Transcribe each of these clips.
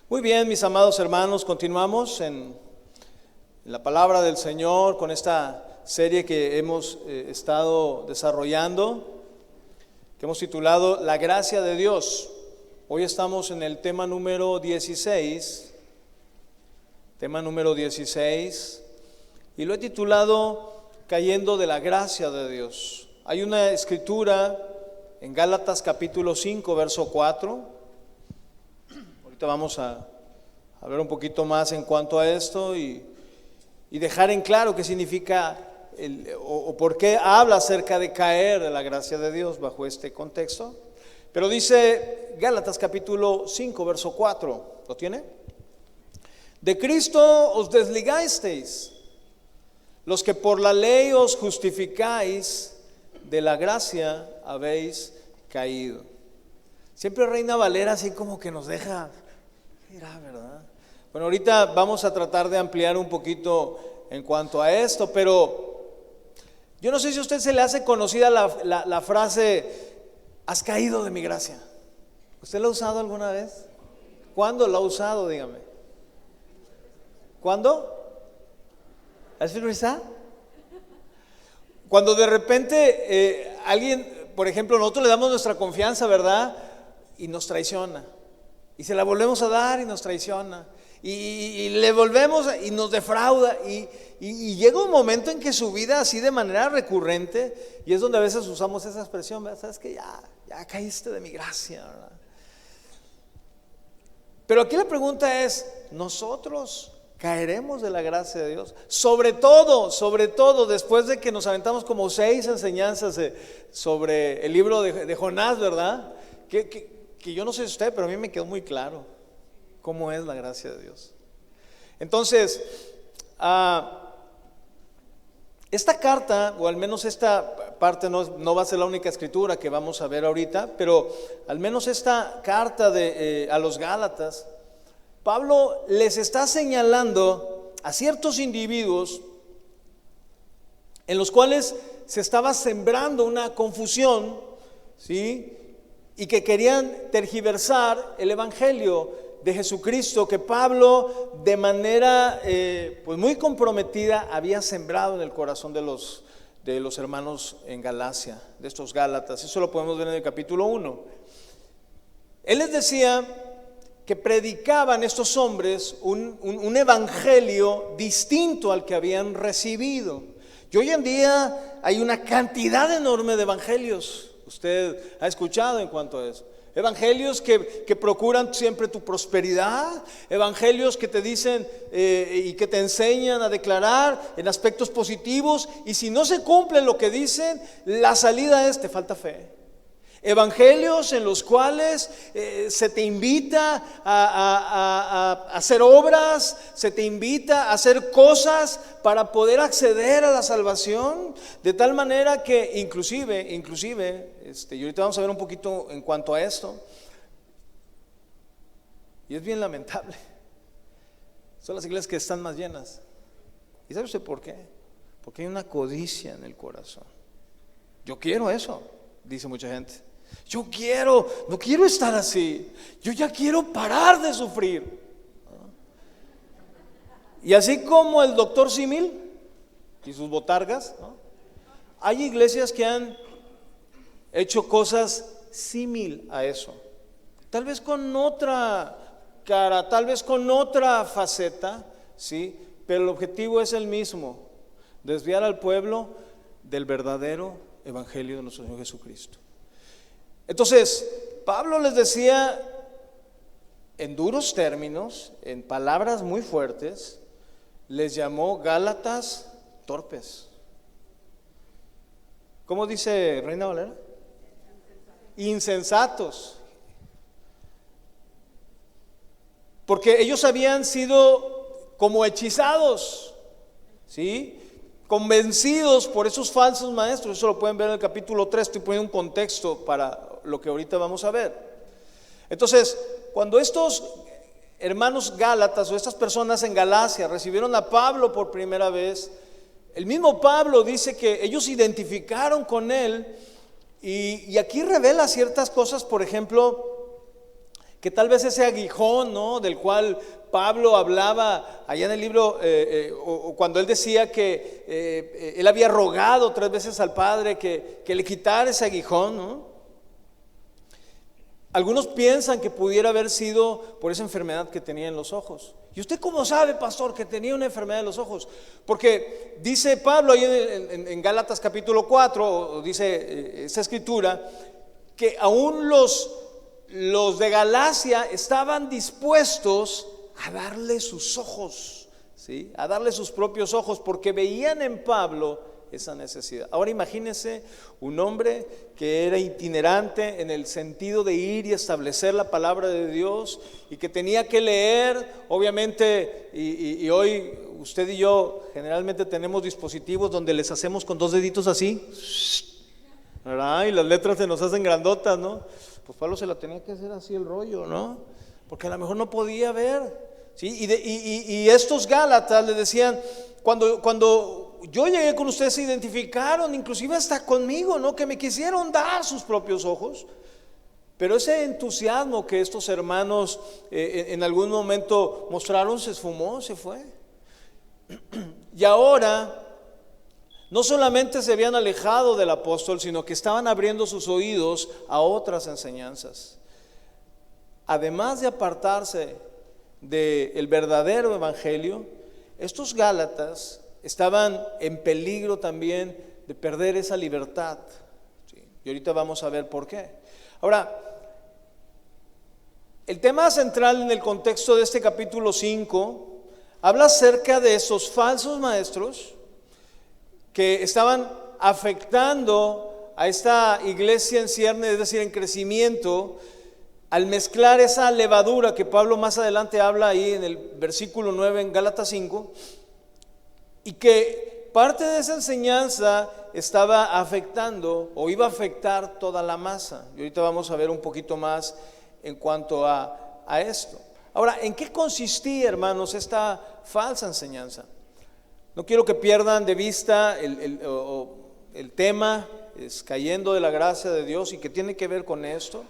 Muy bien, mis amados hermanos, continuamos en la palabra del Señor con esta serie que hemos estado desarrollando, que hemos titulado La gracia de Dios. Hoy estamos en el tema número 16, y lo he titulado Cayendo de la gracia de Dios. Hay una escritura en Gálatas capítulo 5, verso 4. Ahorita vamos a ver un poquito más en cuanto a esto y dejar en claro qué significa o por qué habla acerca de caer de la gracia de Dios bajo este contexto. Pero dice Gálatas capítulo 5, verso 4, ¿lo tiene? De Cristo os desligasteis, los que por la ley os justificáis, de la gracia habéis caído. Siempre Reina Valera así como que nos deja, mira, ¿verdad? Bueno, ahorita vamos a tratar de ampliar un poquito en cuanto a esto, pero yo no sé si a usted se le hace conocida la frase, has caído de mi gracia. ¿Usted la ha usado alguna vez? ¿Cuándo la ha usado? Dígame. ¿Cuándo? ¿Es verdad? Cuando de repente alguien, por ejemplo, nosotros le damos nuestra confianza, ¿verdad? Y nos traiciona. Y se la volvemos a dar y nos traiciona. Y le volvemos y nos defrauda. Y llega un momento en que su vida así de manera recurrente, y es donde a veces usamos esa expresión, ¿verdad? Sabes que ya caíste de mi gracia, ¿verdad? Pero aquí la pregunta es, ¿nosotros caeremos de la gracia de Dios? Sobre todo después de que nos aventamos como 6 enseñanzas sobre el libro de Jonás, ¿verdad? Que yo no sé usted, pero a mí me quedó muy claro cómo es la gracia de Dios. Entonces, esta carta, o al menos esta parte no va a ser la única escritura que vamos a ver ahorita, pero al menos esta carta a los Gálatas, Pablo les está señalando a ciertos individuos en los cuales se estaba sembrando una confusión, ¿sí? Y que querían tergiversar el evangelio de Jesucristo que Pablo de manera pues muy comprometida había sembrado en el corazón de los hermanos en Galacia, de estos Gálatas. Eso lo podemos ver en el capítulo 1. Él les decía que predicaban estos hombres un evangelio distinto al que habían recibido. Y hoy en día hay una cantidad enorme de evangelios. Usted ha escuchado en cuanto a eso. Evangelios que procuran siempre tu prosperidad, evangelios que te dicen y que te enseñan a declarar en aspectos positivos, y si no se cumple lo que dicen, la salida es: te falta fe. Evangelios en los cuales se te invita a hacer obras, se te invita a hacer cosas para poder acceder a la salvación, de tal manera que inclusive, y ahorita vamos a ver un poquito en cuanto a esto, y es bien lamentable, son las iglesias que están más llenas. ¿Y sabe usted por qué? Porque hay una codicia en el corazón. Yo quiero eso, dice mucha gente. No quiero estar así. Yo ya quiero parar de sufrir. Y así como el doctor Símil y sus botargas, ¿no? Hay iglesias que han hecho cosas símil a eso. Tal vez con otra cara, tal vez con otra faceta, ¿sí? Pero el objetivo es el mismo: desviar al pueblo del verdadero evangelio de nuestro Señor Jesucristo. Entonces, Pablo les decía en duros términos, en palabras muy fuertes, les llamó Gálatas torpes. ¿Cómo dice Reina Valera? Insensatos. Porque ellos habían sido como hechizados, ¿sí? Convencidos por esos falsos maestros. Eso lo pueden ver en el capítulo 3. Estoy poniendo un contexto para lo que ahorita vamos a ver. Entonces, cuando estos hermanos gálatas o estas personas en Galacia recibieron a Pablo por primera vez, el mismo Pablo dice que ellos identificaron con él, y aquí revela ciertas cosas. Por ejemplo, que tal vez ese aguijón, ¿no?, del cual Pablo hablaba allá en el libro, o cuando él decía que él había rogado 3 veces al Padre que le quitara ese aguijón, ¿no? Algunos piensan que pudiera haber sido por esa enfermedad que tenía en los ojos. ¿Y usted cómo sabe, pastor, que tenía una enfermedad en los ojos? Porque dice Pablo ahí en Gálatas capítulo 4, dice esa escritura, que aún los de Galacia estaban dispuestos a darle sus ojos, ¿sí?, a darle sus propios ojos, porque veían en Pablo esa necesidad. Ahora imagínense un hombre que era itinerante en el sentido de ir y establecer la palabra de Dios, y que tenía que leer, obviamente, y hoy usted y yo generalmente tenemos dispositivos donde les hacemos con 2 deditos así, ¿verdad? Y las letras se nos hacen grandotas, ¿no? Pues Pablo se la tenía que hacer así el rollo, ¿no? Porque a lo mejor no podía ver, ¿sí? Y estos Gálatas le decían, cuando yo llegué con ustedes, se identificaron inclusive hasta conmigo, ¿no?, que me quisieron dar sus propios ojos. Pero ese entusiasmo que estos hermanos en algún momento mostraron se esfumó, se fue. Y ahora no solamente se habían alejado del apóstol, sino que estaban abriendo sus oídos a otras enseñanzas. Además de apartarse del verdadero evangelio, estos Gálatas estaban en peligro también de perder esa libertad, ¿sí? Y ahorita vamos a ver por qué. Ahora, el tema central en el contexto de este capítulo 5 habla acerca de esos falsos maestros que estaban afectando a esta iglesia en cierne, es decir, en crecimiento, al mezclar esa levadura que Pablo más adelante habla ahí en el versículo 9 en Gálatas 5, y que parte de esa enseñanza estaba afectando o iba a afectar toda la masa. Y ahorita vamos a ver un poquito más en cuanto a esto. Ahora, ¿en qué consistía, hermanos, esta falsa enseñanza? No quiero que pierdan de vista el tema, es cayendo de la gracia de Dios, y que tiene que ver con esto.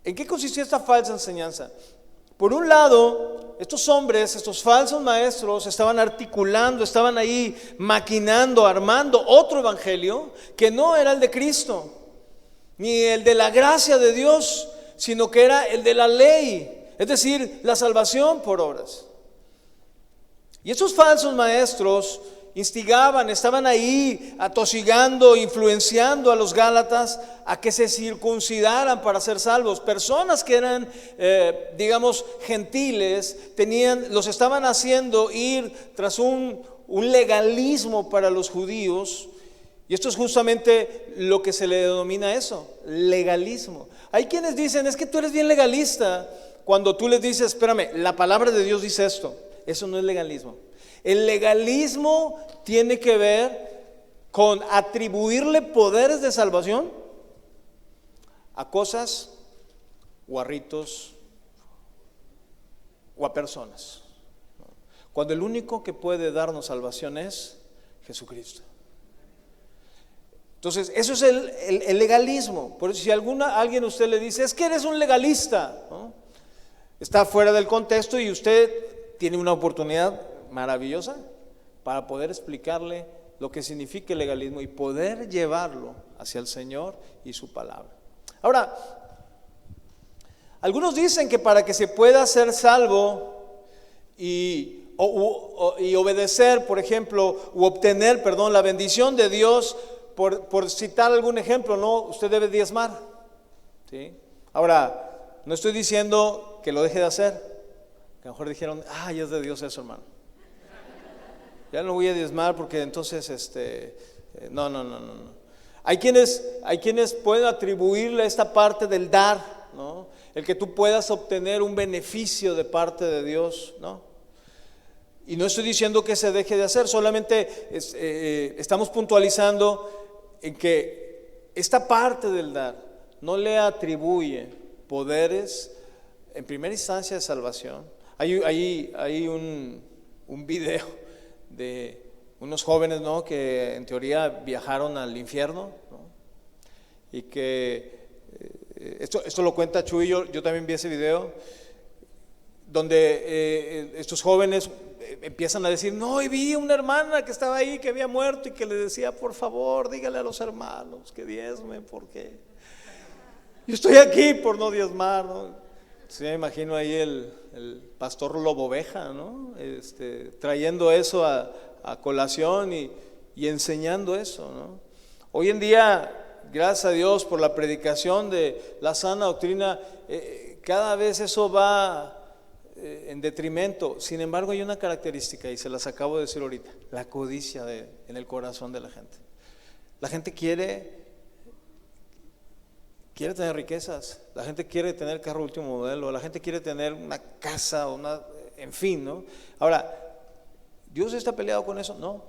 ¿En qué consistía esta falsa enseñanza? Por un lado, estos hombres, estos falsos maestros, estaban articulando, estaban ahí maquinando, armando otro evangelio que no era el de Cristo, ni el de la gracia de Dios, sino que era el de la ley, es decir, la salvación por obras. Y estos falsos maestros instigaban, estaban ahí atosigando, influenciando a los Gálatas a que se circuncidaran para ser salvos. Personas que eran, digamos, gentiles, los estaban haciendo ir tras un legalismo para los judíos. Y esto es justamente lo que se le denomina eso, legalismo. Hay quienes dicen, es que tú eres bien legalista cuando tú les dices, espérame, la palabra de Dios dice esto. Eso no es legalismo. El legalismo tiene que ver con atribuirle poderes de salvación a cosas o a ritos o a personas, cuando el único que puede darnos salvación es Jesucristo. Entonces, eso es el legalismo. Por eso, si alguien a usted le dice, es que eres un legalista, ¿no?, está fuera del contexto, y usted tiene una oportunidad maravillosa para poder explicarle lo que significa el legalismo y poder llevarlo hacia el Señor y su palabra. Ahora, algunos dicen que para que se pueda ser salvo y obedecer, por ejemplo, u obtener, la bendición de Dios, por citar algún ejemplo, no, usted debe diezmar, ¿sí? Ahora, no estoy diciendo que lo deje de hacer, que a lo mejor dijeron, ya es de Dios eso, hermano. Ya no voy a diezmar porque entonces, no. Hay quienes pueden atribuirle esta parte del dar, ¿no?, el que tú puedas obtener un beneficio de parte de Dios, ¿no? Y no estoy diciendo que se deje de hacer, solamente estamos puntualizando en que esta parte del dar no le atribuye poderes en primera instancia de salvación. Hay un video de unos jóvenes, ¿no?, que en teoría viajaron al infierno, ¿no?, y que esto lo cuenta Chuy, yo también vi ese video, donde estos jóvenes empiezan a decir, no, y vi una hermana que estaba ahí, que había muerto y que le decía, por favor, dígale a los hermanos que diezmen, porque yo estoy aquí por no diezmar, ¿no? Sí, me imagino ahí el pastor Lobo Oveja, ¿no? Trayendo eso a colación y enseñando eso, ¿no? Hoy en día, gracias a Dios por la predicación de la sana doctrina, cada vez eso va en detrimento. Sin embargo, hay una característica, y se las acabo de decir ahorita: la codicia en el corazón de la gente. La gente quiere tener riquezas, la gente quiere tener carro último modelo, la gente quiere tener una casa, en fin, ¿no? Ahora, ¿Dios está peleado con eso? No,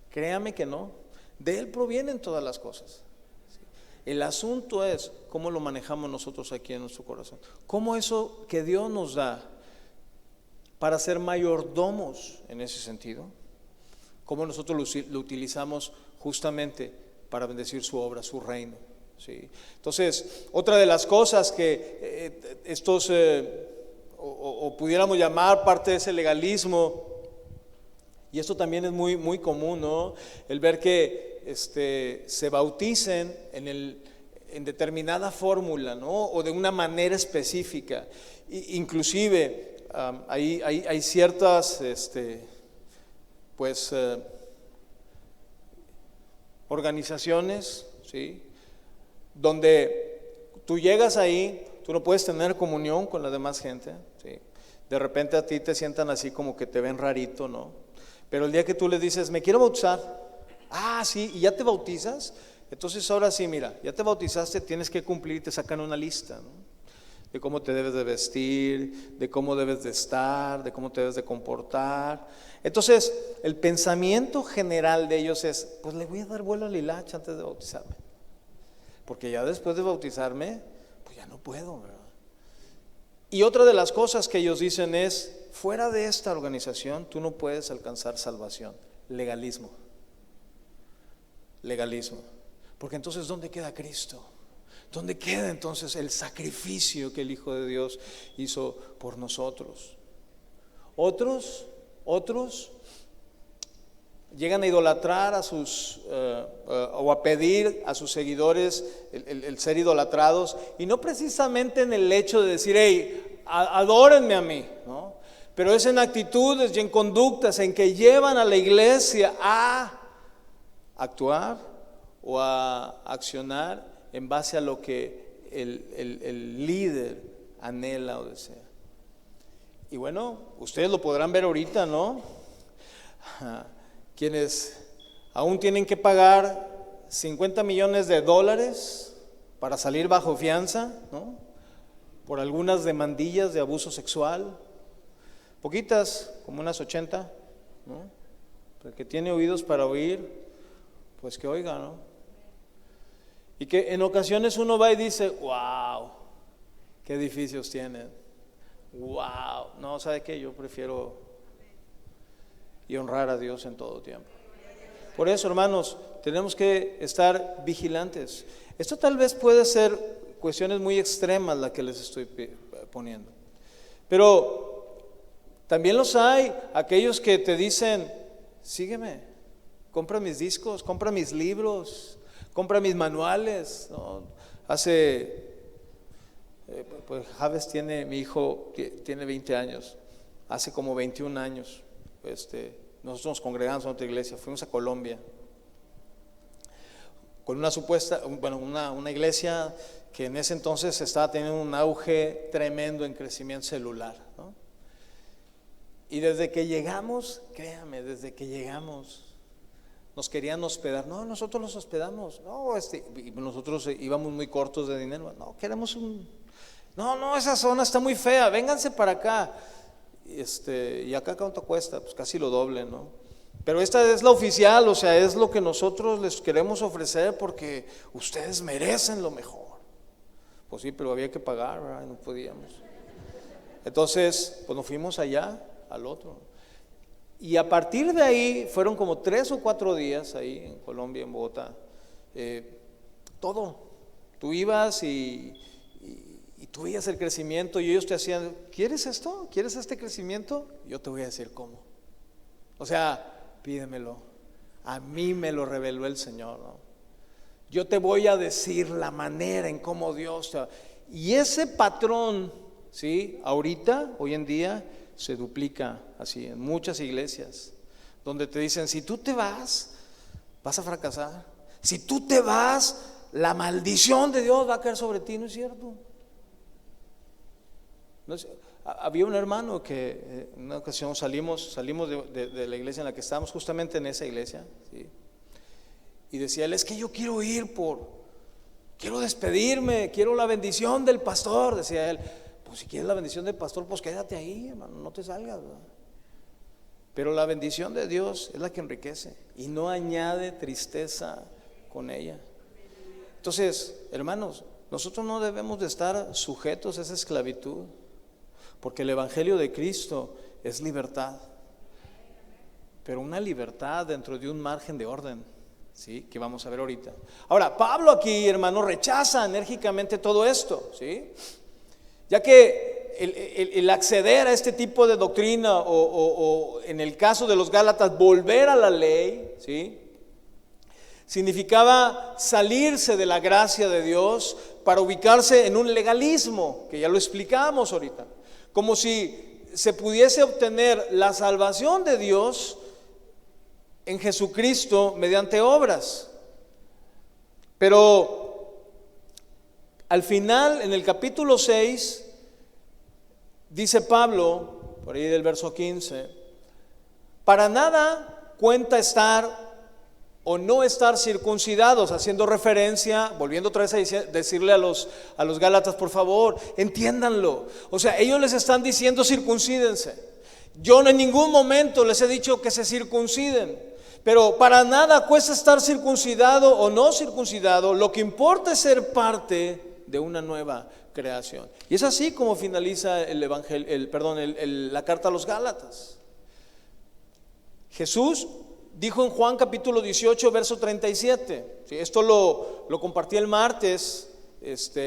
créame que no. De Él provienen todas las cosas. El asunto es cómo lo manejamos nosotros aquí en nuestro corazón. Cómo eso que Dios nos da para ser mayordomos en ese sentido, cómo nosotros lo utilizamos justamente para bendecir su obra, su reino. ¿Sí? Entonces, otra de las cosas que estos, o pudiéramos llamar parte de ese legalismo, y esto también es muy, muy común, ¿no? El ver que se bauticen en determinada fórmula, ¿no? O de una manera específica. Inclusive hay ciertas organizaciones, ¿sí?, donde tú llegas ahí, tú no puedes tener comunión con la demás gente, ¿sí? De repente a ti te sientan así como que te ven rarito, ¿no? Pero el día que tú les dices, me quiero bautizar, sí, y ya te bautizas, entonces ahora sí, mira, ya te bautizaste, tienes que cumplir, y te sacan una lista, ¿no? De cómo te debes de vestir, de cómo debes de estar, de cómo te debes de comportar. Entonces, el pensamiento general de ellos es, pues le voy a dar vuelo al hilacha antes de bautizarme, porque ya después de bautizarme, pues ya no puedo, ¿verdad? Y otra de las cosas que ellos dicen es, fuera de esta organización tú no puedes alcanzar salvación. Legalismo. Porque entonces, ¿dónde queda Cristo? ¿Dónde queda entonces el sacrificio que el Hijo de Dios hizo por nosotros? Otros llegan a idolatrar a sus o a pedir a sus seguidores el ser idolatrados, y no precisamente en el hecho de decir, hey, adórenme a mí, ¿no? Pero es en actitudes y en conductas en que llevan a la iglesia a actuar o a accionar en base a lo que el líder anhela o desea. Y bueno, ustedes lo podrán ver ahorita, ¿no? Quienes aún tienen que pagar $50 millones para salir bajo fianza, ¿no?, por algunas demandillas de abuso sexual, poquitas, como unas 80, ¿no? El que tiene oídos para oír, pues que oiga, ¿no? Y que en ocasiones uno va y dice, wow, qué edificios tienen, wow, no, ¿sabe qué? Yo prefiero y honrar a Dios en todo tiempo. Por eso, hermanos, tenemos que estar vigilantes. Esto tal vez puede ser cuestiones muy extremas las que les estoy poniendo, pero también los hay, aquellos que te dicen, sígueme, compra mis discos, compra mis libros, compra mis manuales, ¿no? Pues Javes mi hijo tiene 20 años, hace como 21 años, nosotros nos congregamos en otra iglesia, fuimos a Colombia con una iglesia que en ese entonces estaba teniendo un auge tremendo en crecimiento celular, ¿no? Y desde que llegamos, créame, nos querían hospedar. No, nosotros los hospedamos. No, y nosotros íbamos muy cortos de dinero. No, queremos no, esa zona está muy fea, vénganse para acá. Y acá ¿cuánto cuesta? Pues casi lo doble, ¿no? Pero esta es la oficial, o sea, es lo que nosotros les queremos ofrecer porque ustedes merecen lo mejor. Pues sí, pero había que pagar, ¿verdad? No podíamos. Entonces, pues nos fuimos allá, al otro. Y a partir de ahí, fueron como 3 o 4 días ahí en Colombia, en Bogotá. Todo. Tú ibas y tú veías el crecimiento y ellos te hacían, ¿quieres esto? ¿Quieres este crecimiento? Yo te voy a decir cómo. O sea, pídemelo. A mí me lo reveló el Señor, ¿no? Yo te voy a decir la manera en cómo Dios te... Y ese patrón, ¿sí? Ahorita, hoy en día, se duplica así en muchas iglesias, donde te dicen, si tú te vas a fracasar. Si tú te vas, la maldición de Dios va a caer sobre ti. No es cierto. No es, había un hermano que en una ocasión salimos de la iglesia en la que estábamos, justamente en esa iglesia, ¿sí? Y decía él, es que yo quiero quiero despedirme, quiero la bendición del pastor. Decía él, pues si quieres la bendición del pastor, pues quédate ahí, hermano, no te salgas, ¿verdad? Pero la bendición de Dios es la que enriquece y no añade tristeza con ella. Entonces, hermanos, nosotros no debemos de estar sujetos a esa esclavitud, porque el evangelio de Cristo es libertad, pero una libertad dentro de un margen de orden, ¿sí? Que vamos a ver ahorita. Ahora, Pablo aquí, hermano, rechaza enérgicamente todo esto, ¿sí? Ya que el acceder a este tipo de doctrina o en el caso de los Gálatas volver a la ley, ¿sí? Significaba salirse de la gracia de Dios para ubicarse en un legalismo, que ya lo explicamos ahorita, como si se pudiese obtener la salvación de Dios en Jesucristo mediante obras. Pero al final, en el capítulo 6, dice Pablo, por ahí del verso 15, para nada cuenta estar o no estar circuncidados, haciendo referencia, volviendo otra vez a decirle a los Gálatas, por favor, entiéndanlo. O sea, ellos les están diciendo circuncídense. Yo en ningún momento les he dicho que se circunciden, pero para nada cuesta estar circuncidado o no circuncidado. Lo que importa es ser parte de una nueva creación. Y es así como finaliza la carta a los Gálatas. Jesús dijo en Juan capítulo 18, verso 37. ¿Sí? Esto lo compartí el martes.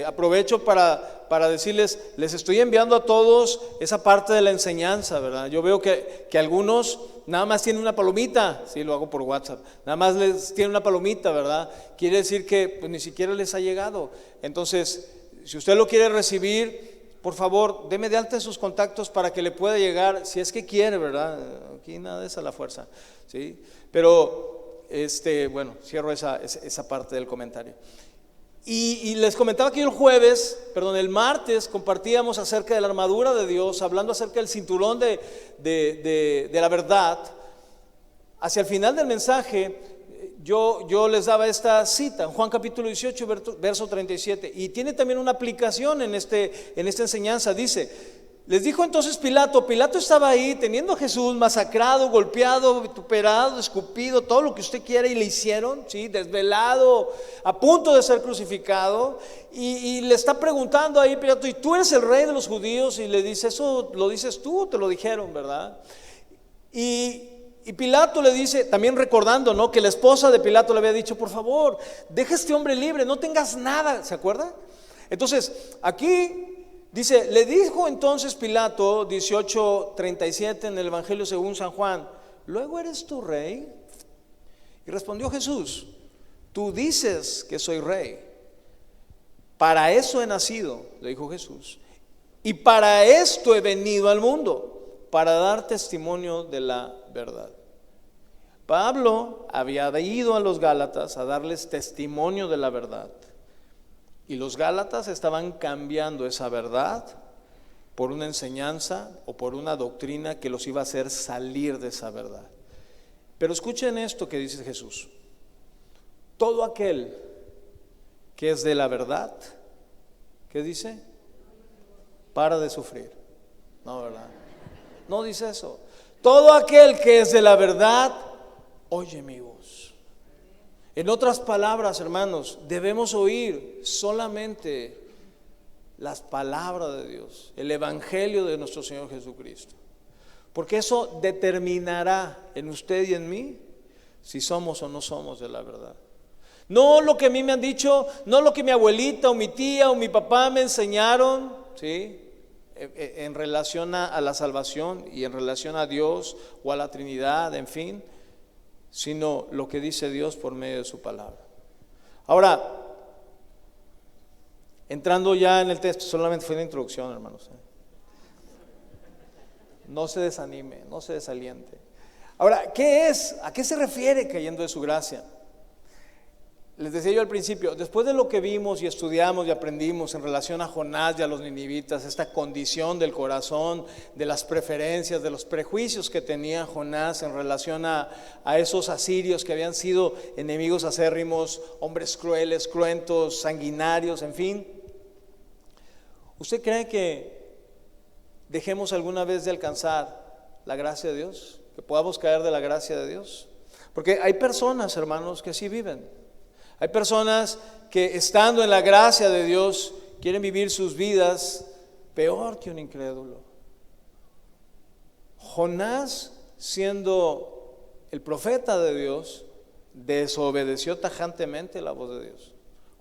Aprovecho para decirles, les estoy enviando a todos esa parte de la enseñanza, ¿verdad? Yo veo que algunos nada más tienen una palomita, sí, lo hago por WhatsApp, nada más les tienen una palomita, ¿verdad? Quiere decir que pues, ni siquiera les ha llegado. Entonces, si usted lo quiere recibir, por favor, deme de alta en sus contactos para que le pueda llegar, si es que quiere, ¿verdad? Aquí nada es a la fuerza, ¿sí? Pero, bueno, cierro esa parte del comentario. Y les comentaba que el martes compartíamos acerca de la armadura de Dios, hablando acerca del cinturón de la verdad. Hacia el final del mensaje, yo les daba esta cita, Juan capítulo 18, verso 37, y tiene también una aplicación en esta enseñanza. Dice, les dijo entonces Pilato estaba ahí teniendo a Jesús masacrado, golpeado, vituperado, escupido, todo lo que usted quiera, y le hicieron, ¿sí? Desvelado, a punto de ser crucificado, y le está preguntando ahí Pilato, ¿y tú eres el rey de los judíos? Y le dice, ¿eso lo dices tú o te lo dijeron, verdad? Y Pilato le dice, también recordando, ¿no?, que la esposa de Pilato le había dicho, por favor, deja a este hombre libre, no tengas nada, ¿se acuerda? Entonces, aquí dice, le dijo entonces Pilato, 18:37 en el Evangelio según San Juan, ¿luego eres tú rey? Y respondió Jesús, tú dices que soy rey. Para eso he nacido, le dijo Jesús, y para esto he venido al mundo, para dar testimonio de la verdad. Pablo había ido a los Gálatas a darles testimonio de la verdad. Y los Gálatas estaban cambiando esa verdad por una enseñanza o por una doctrina que los iba a hacer salir de esa verdad. Pero escuchen esto que dice Jesús. Todo aquel que es de la verdad, ¿qué dice? Para de sufrir. No, ¿verdad? No dice eso. Todo aquel que es de la verdad, oye mi voz. En otras palabras, hermanos, debemos oír solamente las palabras de Dios, el evangelio de nuestro Señor Jesucristo, porque eso determinará en usted y en mí si somos o no somos de la verdad. No lo que a mí me han dicho, no lo que mi abuelita o mi tía o mi papá me enseñaron, ¿sí? En relación a la salvación y en relación a Dios o a la Trinidad, en fin, sino lo que dice Dios por medio de su palabra. Ahora, entrando ya en el texto, solamente fue una introducción, hermanos. No se desanime, no se desaliente. Ahora, ¿qué es? ¿A qué se refiere cayendo de su gracia? Les decía yo al principio, después de lo que vimos y estudiamos y aprendimos en relación a Jonás y a los ninivitas, esta condición del corazón, de las preferencias, de los prejuicios que tenía Jonás en relación a esos asirios que habían sido enemigos acérrimos, hombres crueles, cruentos, sanguinarios, en fin. ¿Usted cree que dejemos alguna vez de alcanzar la gracia de Dios? ¿Que podamos caer de la gracia de Dios? Porque hay personas, hermanos, que así viven. Hay personas que estando en la gracia de Dios quieren vivir sus vidas peor que un incrédulo. Jonás, siendo el profeta de Dios, desobedeció tajantemente la voz de Dios.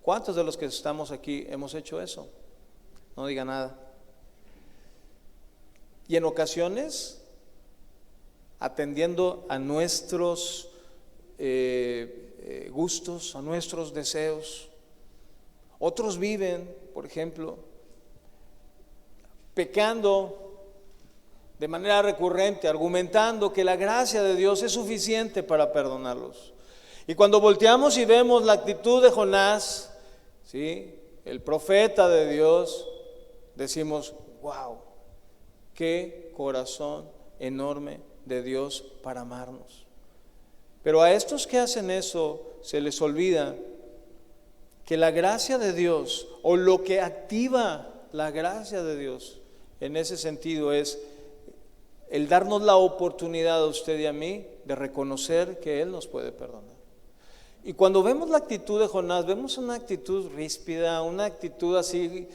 ¿Cuántos de los que estamos aquí hemos hecho eso? No diga nada. Y en ocasiones, atendiendo a nuestros gustos, a nuestros deseos. Otros viven, por ejemplo, pecando de manera recurrente, argumentando que la gracia de Dios es suficiente para perdonarlos. Y cuando volteamos y vemos la actitud de Jonás, ¿sí?, el profeta de Dios, decimos, wow, qué corazón enorme de Dios para amarnos. Pero a estos que hacen eso se les olvida que la gracia de Dios, o lo que activa la gracia de Dios en ese sentido, es el darnos la oportunidad a usted y a mí de reconocer que Él nos puede perdonar. Y cuando vemos la actitud de Jonás, vemos una actitud ríspida, una actitud así,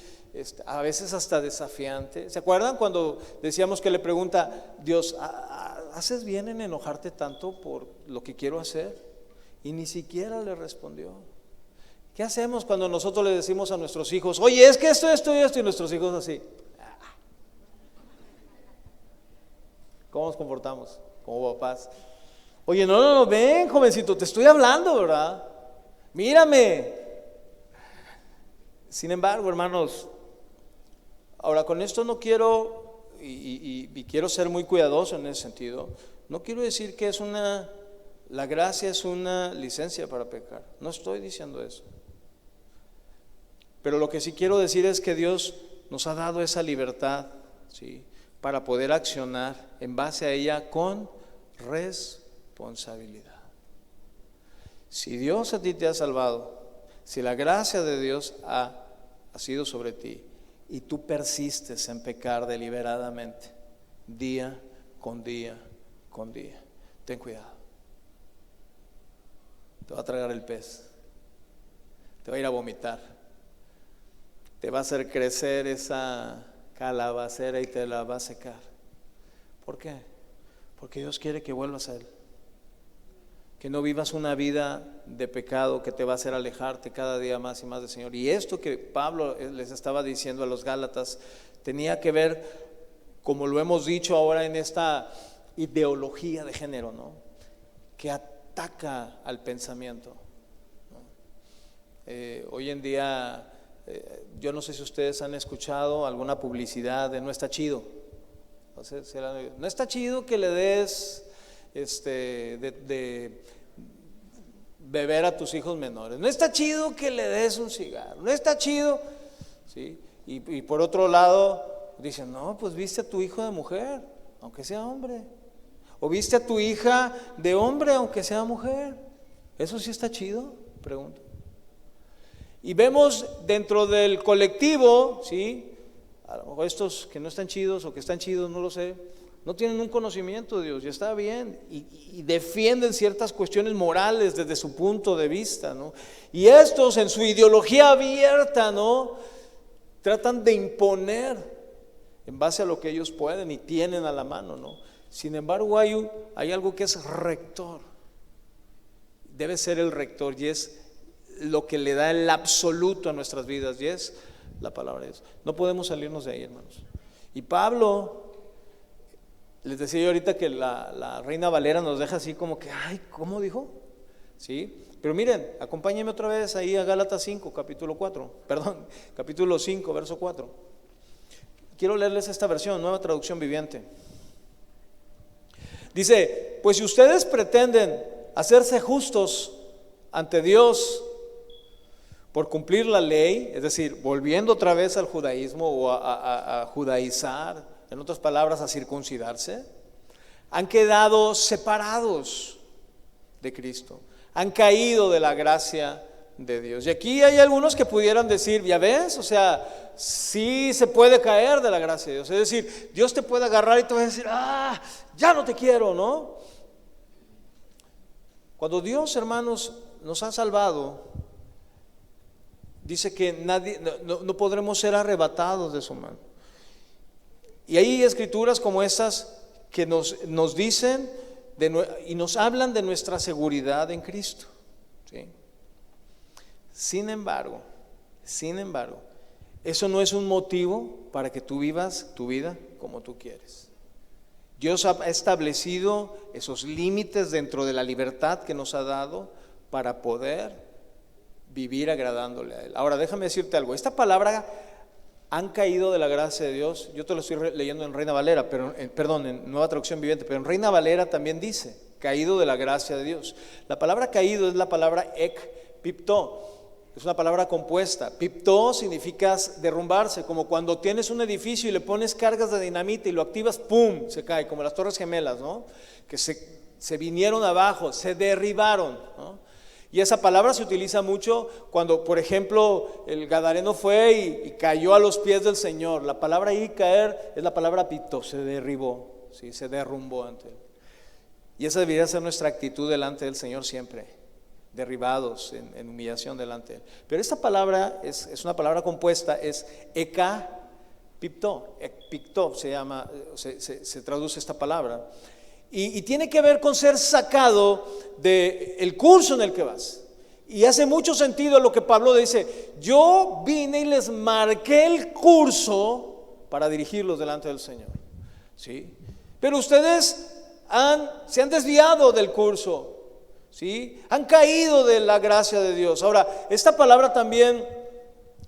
a veces hasta desafiante. ¿Se acuerdan cuando decíamos que le pregunta Dios, ¿haces bien en enojarte tanto por lo que quiero hacer? Y ni siquiera le respondió. ¿Qué hacemos cuando nosotros le decimos a nuestros hijos, oye, es que esto y esto, y nuestros hijos así? ¿Cómo nos comportamos como papás? Oye, no, ven, jovencito, te estoy hablando, ¿verdad? Mírame. Sin embargo, hermanos, ahora con esto no quiero, y quiero ser muy cuidadoso en ese sentido, no quiero decir que la gracia es una licencia para pecar. No estoy diciendo eso. Pero lo que sí quiero decir es que Dios nos ha dado esa libertad, ¿sí?, para poder accionar en base a ella con responsabilidad. Si Dios a ti te ha salvado, si la gracia de Dios ha sido sobre ti y tú persistes en pecar deliberadamente, día con día con día, ten cuidado. Te va a tragar el pez, te va a ir a vomitar, te va a hacer crecer esa calabacera y te la va a secar. ¿Por qué? Porque Dios quiere que vuelvas a Él, que no vivas una vida de pecado que te va a hacer alejarte cada día más y más del Señor. Y esto que Pablo les estaba diciendo a los Gálatas tenía que ver, como lo hemos dicho ahora, en esta ideología de género, ¿no?, que ataca al pensamiento, ¿no? Hoy en día, yo no sé si ustedes han escuchado alguna publicidad de no está chido. No está chido que le des de beber a tus hijos menores. No está chido que le des un cigarro. No está chido, ¿sí? Y por otro lado dicen, no, pues viste a tu hijo de mujer, aunque sea hombre. O viste a tu hija de hombre, aunque sea mujer. ¿Eso sí está chido? Pregunto. Y vemos dentro del colectivo, ¿sí?, a lo mejor estos que no están chidos o que están chidos, no lo sé, no tienen un conocimiento de Dios, y está bien, y defienden ciertas cuestiones morales desde su punto de vista, ¿no? Y estos en su ideología abierta, ¿no?, tratan de imponer en base a lo que ellos pueden y tienen a la mano, ¿no? Sin embargo, hay algo que es rector, debe ser el rector, y es lo que le da el absoluto a nuestras vidas, y es la palabra de Dios. No podemos salirnos de ahí, hermanos. Y Pablo, les decía yo ahorita que la Reina Valera nos deja así como que, ay, ¿cómo dijo? ¿Sí? Pero miren, acompáñenme otra vez ahí a Gálatas 5, capítulo 5, verso 4. Quiero leerles esta versión, Nueva Traducción Viviente. Dice: pues si ustedes pretenden hacerse justos ante Dios por cumplir la ley, es decir, volviendo otra vez al judaísmo o a judaizar, en otras palabras, a circuncidarse, han quedado separados de Cristo, han caído de la gracia de Dios. Y aquí hay algunos que pudieran decir, ya ves, o sea, sí se puede caer de la gracia de Dios. Es decir, Dios te puede agarrar y te va a decir, ya no te quiero, ¿no? Cuando Dios, hermanos, nos ha salvado, dice que no podremos ser arrebatados de su mano. Y hay escrituras como estas que nos dicen y nos hablan de nuestra seguridad en Cristo, ¿sí? Sin embargo, eso no es un motivo para que tú vivas tu vida como tú quieres. Dios ha establecido esos límites dentro de la libertad que nos ha dado para poder vivir agradándole a Él. Ahora, déjame decirte algo. Esta palabra, han caído de la gracia de Dios, yo te lo estoy leyendo en Reina Valera, en Nueva Traducción Viviente, pero en Reina Valera también dice, caído de la gracia de Dios. La palabra caído es la palabra pipto. Es una palabra compuesta. Pipto significa derrumbarse, como cuando tienes un edificio y le pones cargas de dinamita y lo activas, ¡pum!, se cae, como las Torres Gemelas, ¿no? Que se vinieron abajo, se derribaron, ¿no? Y esa palabra se utiliza mucho cuando, por ejemplo, el gadareno fue y cayó a los pies del Señor. La palabra ahí, caer, es la palabra pipto, se derribó, ¿sí? Se derrumbó ante Él. Y esa debería ser nuestra actitud delante del Señor siempre, derribados en humillación delante de Él. Pero esta palabra es una palabra compuesta, es ekpipto se llama, se traduce esta palabra, y tiene que ver con ser sacado del curso en el que vas. Y hace mucho sentido lo que Pablo dice: yo vine y les marqué el curso para dirigirlos delante del Señor, ¿sí? Pero ustedes se han desviado del curso, ¿sí? Han caído de la gracia de Dios. Ahora, esta palabra también,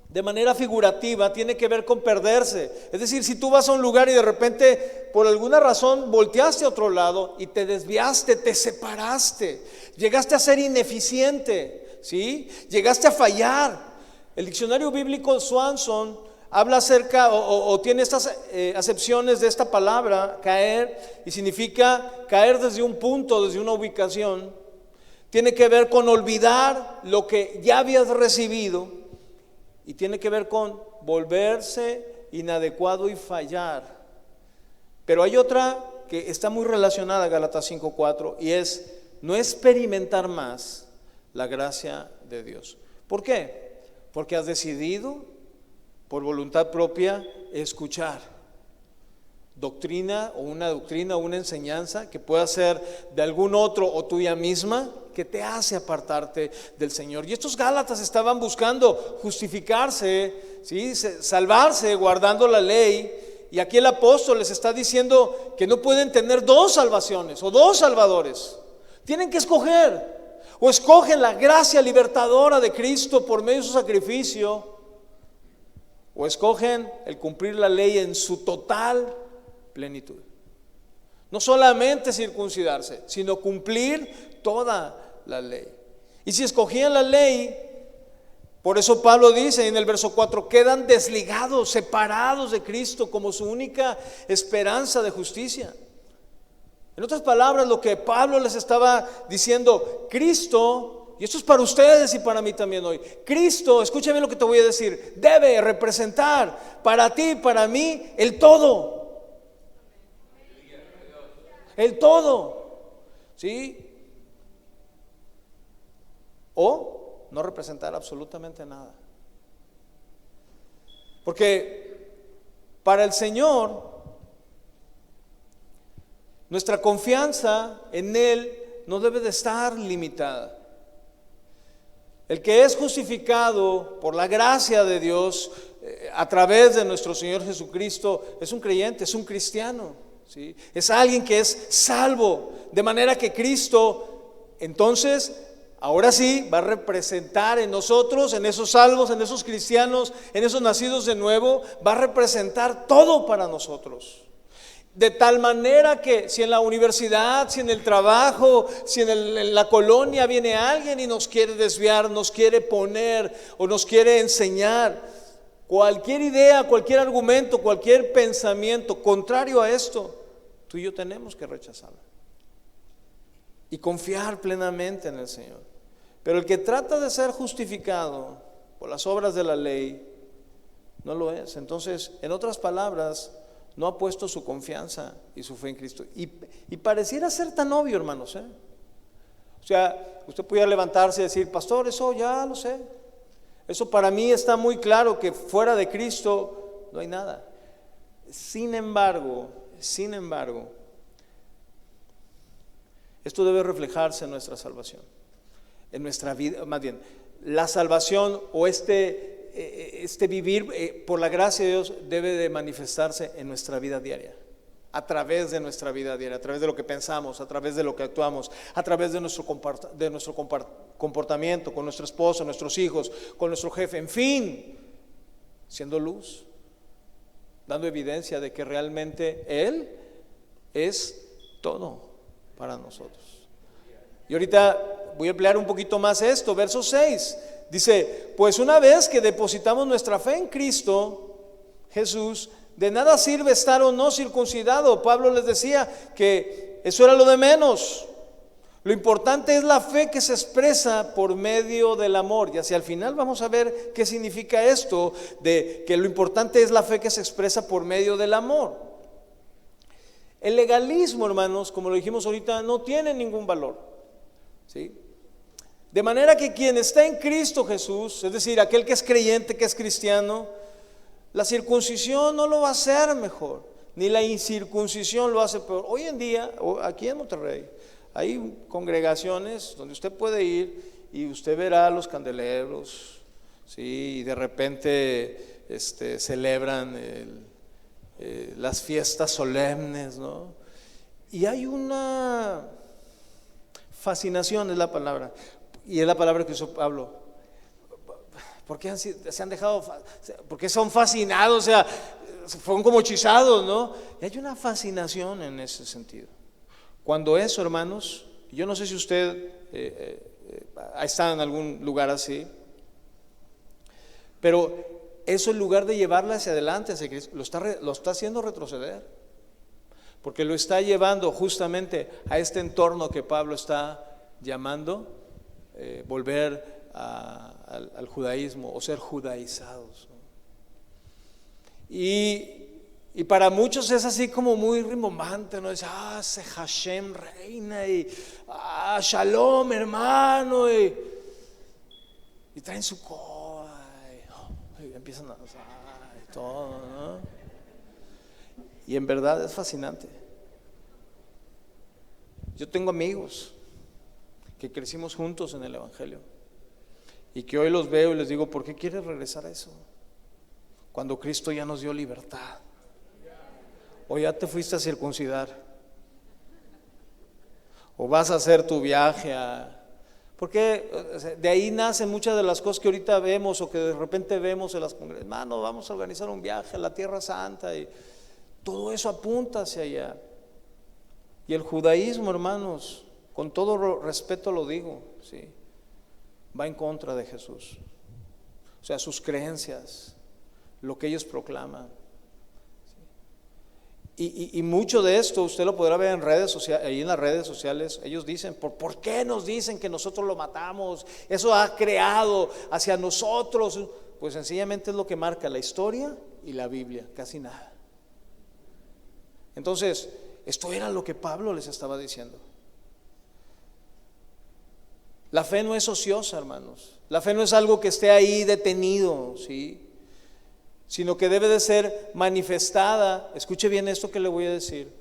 de manera figurativa, tiene que ver con perderse. Es decir, si tú vas a un lugar y de repente, por alguna razón, volteaste a otro lado y te desviaste, te separaste, llegaste a ser ineficiente, ¿sí? Llegaste a fallar. El diccionario bíblico Swanson habla acerca o tiene estas acepciones de esta palabra, caer, y significa caer desde un punto, desde una ubicación. Tiene que ver con olvidar lo que ya habías recibido, y tiene que ver con volverse inadecuado y fallar. Pero hay otra que está muy relacionada a Gálatas 5:4, y es no experimentar más la gracia de Dios. ¿Por qué? Porque has decidido por voluntad propia escuchar doctrina o una enseñanza que pueda ser de algún otro o tuya misma, que te hace apartarte del Señor. Y estos Gálatas estaban buscando justificarse, ¿sí? Salvarse guardando la ley. Y aquí el apóstol les está diciendo que no pueden tener dos salvaciones o dos salvadores. Tienen que escoger. O escogen la gracia libertadora de Cristo por medio de su sacrificio, o escogen el cumplir la ley en su total plenitud. No solamente circuncidarse, sino cumplir toda la ley. Y si escogían la ley, por eso Pablo dice en el verso 4, quedan desligados, separados de Cristo como su única esperanza de justicia. En otras palabras, lo que Pablo les estaba diciendo, Cristo, y esto es para ustedes y para mí también hoy, Cristo, escúchame lo que te voy a decir, debe representar para ti y para mí el todo. El todo, ¿sí? O no representar absolutamente nada. Porque para el Señor, nuestra confianza en Él no debe de estar limitada. El que es justificado por la gracia de Dios a través de nuestro Señor Jesucristo es un creyente, es un cristiano, ¿sí? Es alguien que es salvo, de manera que Cristo entonces ahora sí va a representar en nosotros, en esos salvos, en esos cristianos, en esos nacidos de nuevo, va a representar todo para nosotros. De tal manera que si en la universidad, si en el trabajo, si en la colonia viene alguien y nos quiere desviar, nos quiere poner o nos quiere enseñar cualquier idea, cualquier argumento, cualquier pensamiento contrario a esto, tú y yo tenemos que rechazarlo y confiar plenamente en el Señor. Pero el que trata de ser justificado por las obras de la ley no lo es. Entonces, en otras palabras, no ha puesto su confianza y su fe en Cristo. Y pareciera ser tan obvio, hermanos, ¿eh? O sea, usted pudiera levantarse y decir: pastor, eso ya lo sé. Eso para mí está muy claro, que fuera de Cristo no hay nada. Sin embargo, esto debe reflejarse en nuestra salvación, en nuestra vida, más bien, la salvación o este vivir por la gracia de Dios debe de manifestarse en nuestra vida diaria, a través de nuestra vida diaria, a través de lo que pensamos, a través de lo que actuamos, a través de nuestro comportamiento con nuestra esposa, nuestros hijos, con nuestro jefe, en fin, siendo luz, dando evidencia de que realmente Él es todo para nosotros. Y ahorita voy a ampliar un poquito más esto, verso 6. Dice: pues una vez que depositamos nuestra fe en Cristo Jesús, de nada sirve estar o no circuncidado. Pablo les decía que eso era lo de menos. Lo importante es la fe que se expresa por medio del amor. Y hacia el final vamos a ver qué significa esto, de que lo importante es la fe que se expresa por medio del amor. El legalismo, hermanos, como lo dijimos ahorita, no tiene ningún valor, ¿sí? De manera que quien está en Cristo Jesús, es decir, aquel que es creyente, que es cristiano, la circuncisión no lo va a hacer mejor, ni la incircuncisión lo hace peor. Hoy en día, aquí en Monterrey, hay congregaciones donde usted puede ir y usted verá los candelebros, ¿sí? Y de repente celebran las fiestas solemnes, ¿no? Y hay una fascinación, es la palabra. Y es la palabra que usó Pablo. ¿Por qué se han dejado? Porque son fascinados, o sea, fueron como hechizados, ¿no? Y hay una fascinación en ese sentido. Cuando eso, hermanos, yo no sé si usted ha estado en algún lugar así, pero eso, en lugar de llevarla hacia adelante, hacia Cristo, lo está haciendo retroceder, porque lo está llevando justamente a este entorno que Pablo está llamando volver al judaísmo o ser judaizados, ¿no? Y para muchos es así como muy rimbombante, ¿no? Dice: se Hashem reina, y Shalom, hermano, y traen su coa y empiezan a y todo, ¿no? Y en verdad es fascinante. Yo tengo amigos que crecimos juntos en el Evangelio y que hoy los veo y les digo: ¿por qué quieres regresar a eso? Cuando Cristo ya nos dio libertad. O ya te fuiste a circuncidar, o vas a hacer tu viaje porque de ahí nacen muchas de las cosas que ahorita vemos o que de repente vemos en las congregaciones. Hermano, vamos a organizar un viaje a la Tierra Santa, y todo eso apunta hacia allá. Y el judaísmo, hermanos, con todo respeto lo digo, ¿sí?, va en contra de Jesús. O sea, sus creencias, lo que ellos proclaman, ¿sí? Y mucho de esto usted lo podrá ver en redes sociales. Ahí en las redes sociales ellos dicen: ¿por qué nos dicen que nosotros lo matamos? Eso ha creado hacia nosotros. Pues sencillamente es lo que marca la historia y la Biblia, casi nada. Entonces, esto era lo que Pablo les estaba diciendo. La fe no es ociosa, hermanos. La fe no es algo que esté ahí detenido, ¿sí?, sino que debe de ser manifestada, escuche bien esto que le voy a decir,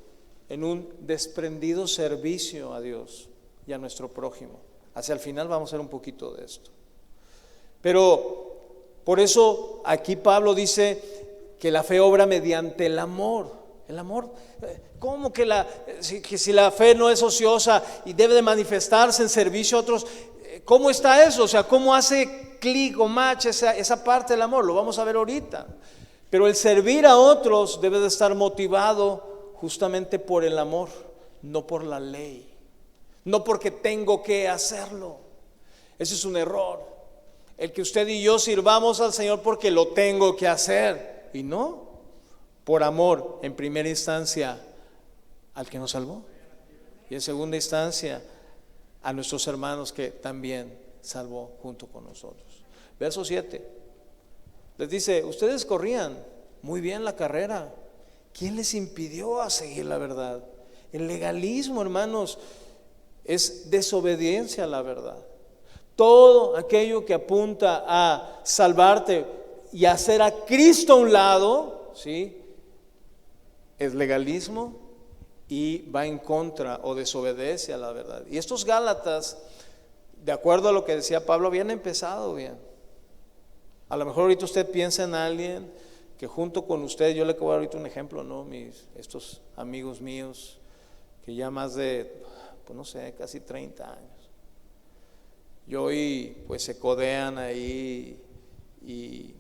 en un desprendido servicio a Dios y a nuestro prójimo. Hacia el final vamos a ver un poquito de esto. Pero por eso aquí Pablo dice que la fe obra mediante el amor. El amor, ¿cómo que si la fe no es ociosa y debe de manifestarse en servicio a otros? ¿Cómo está eso? O sea, ¿cómo hace clic o match esa parte del amor? Lo vamos a ver ahorita. Pero el servir a otros debe de estar motivado justamente por el amor, no por la ley, no porque tengo que hacerlo. Ese es un error. El que usted y yo sirvamos al Señor porque lo tengo que hacer, y no por amor, en primera instancia, al que nos salvó, y en segunda instancia, a nuestros hermanos que también salvó junto con nosotros. Verso 7, les dice: ustedes corrían muy bien la carrera. ¿Quién les impidió a seguir la verdad? El legalismo, hermanos, es desobediencia a la verdad. Todo aquello que apunta a salvarte y a hacer a Cristo a un lado, ¿sí?, es legalismo y va en contra o desobedece a la verdad. Y estos Gálatas, de acuerdo a lo que decía Pablo, habían empezado bien. A lo mejor ahorita usted piensa en alguien que junto con usted, yo le voy a dar ahorita un ejemplo, ¿no? Estos amigos míos que ya más de, pues no sé, casi 30 años. Y hoy pues se codean ahí y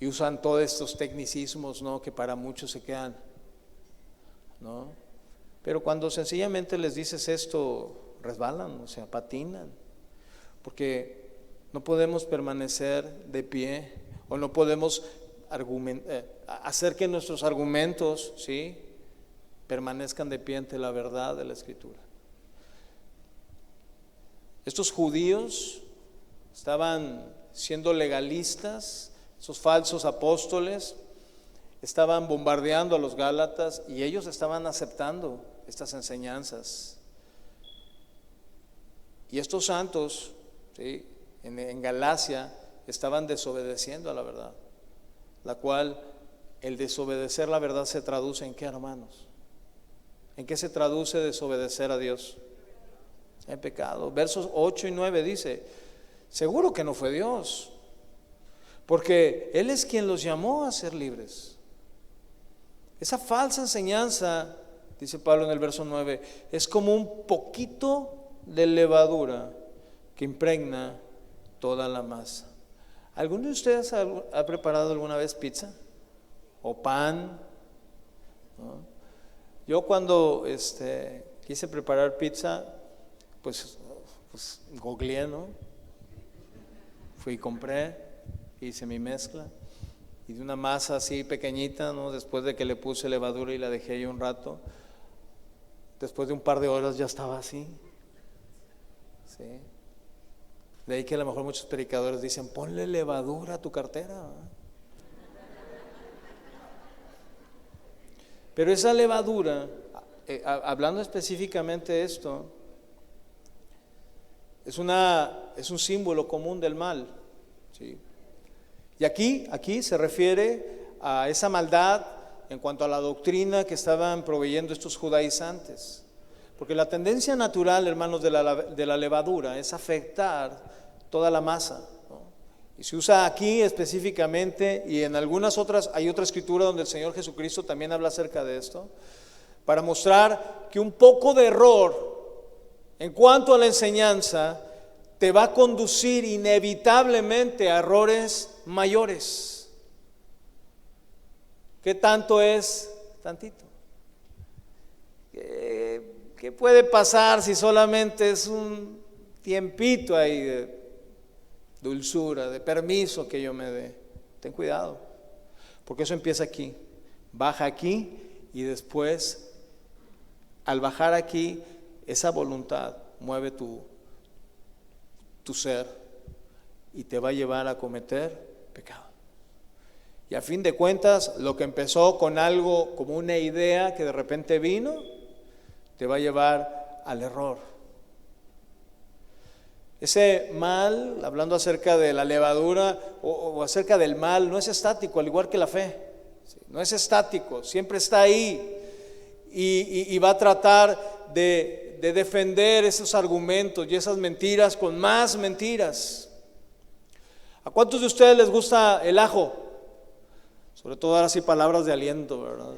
usan todos estos tecnicismos, ¿no?, que para muchos se quedan, ¿no? Pero cuando sencillamente les dices esto, resbalan, o sea, patinan, porque no podemos permanecer de pie, o no podemos hacer que nuestros argumentos, ¿sí?, permanezcan de pie ante la verdad de la Escritura. Estos judíos estaban siendo legalistas, esos falsos apóstoles estaban bombardeando a los Gálatas y ellos estaban aceptando estas enseñanzas. Y estos santos, ¿sí?, en Galacia estaban desobedeciendo a la verdad, la cual el desobedecer la verdad se traduce ¿en qué, hermanos? ¿En qué se traduce desobedecer a Dios? En pecado. Versos 8 y 9 dice: seguro que no fue Dios, porque Él es quien los llamó a ser libres. Esa falsa enseñanza, dice Pablo en el verso 9, es como un poquito de levadura que impregna toda la masa. ¿Alguno de ustedes ha preparado alguna vez pizza o pan? ¿No? Yo cuando quise preparar pizza, pues googleé, ¿no? Fui y compré, hice mi mezcla y de una masa así pequeñita, ¿no?, después de que le puse levadura y la dejé ahí un rato, después de un par de horas ya estaba así, ¿sí? De ahí que a lo mejor muchos predicadores dicen: ponle levadura a tu cartera, ¿verdad? Pero esa levadura, hablando específicamente de esto, es un símbolo común del mal, ¿sí? Y aquí se refiere a esa maldad en cuanto a la doctrina que estaban proveyendo estos judaizantes. Porque la tendencia natural, hermanos, de la levadura es afectar toda la masa, ¿no? Y se usa aquí específicamente, y en algunas otras, hay otra escritura donde el Señor Jesucristo también habla acerca de esto, para mostrar que un poco de error en cuanto a la enseñanza te va a conducir inevitablemente a errores mayores. ¿Qué tanto es? Tantito. ¿Qué puede pasar si solamente es un tiempito ahí de dulzura, de permiso que yo me dé? Ten cuidado, porque eso empieza aquí, baja aquí, y después al bajar aquí, esa voluntad mueve tu ser y te va a llevar a cometer pecado. Y a fin de cuentas, lo que empezó con algo como una idea que de repente vino, te va a llevar al error. Ese mal, hablando acerca de la levadura o acerca del mal, no es estático, al igual que la fe. No es estático, siempre está ahí y va a tratar de defender esos argumentos y esas mentiras con más mentiras. ¿A cuántos de ustedes les gusta el ajo? Sobre todo ahora sí palabras de aliento, ¿verdad?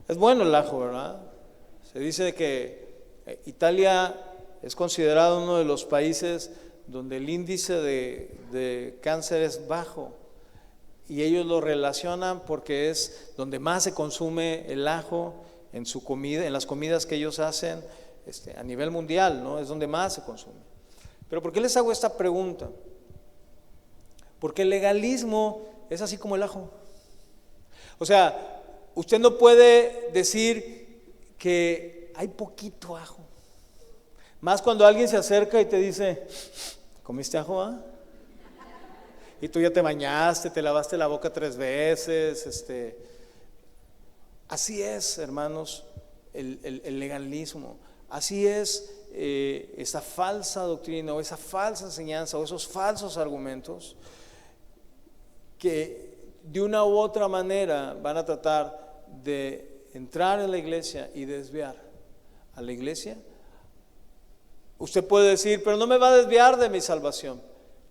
Es bueno el ajo, ¿verdad? Se dice que Italia es considerado uno de los países donde el índice de cáncer es bajo, y ellos lo relacionan porque es donde más se consume el ajo en su comida, en las comidas que ellos hacen a nivel mundial, ¿no? Es donde más se consume. Pero ¿por qué les hago esta pregunta? Porque el legalismo es así como el ajo. O sea, usted no puede decir que hay poquito ajo. Más cuando alguien se acerca y te dice, ¿comiste ajo, ah? Y tú ya te bañaste, te lavaste la boca 3 veces. Así es, hermanos, el legalismo. Así es esa falsa doctrina o esa falsa enseñanza o esos falsos argumentos que de una u otra manera van a tratar de entrar en la iglesia y desviar a la iglesia. Usted puede decir, pero no me va a desviar de mi salvación,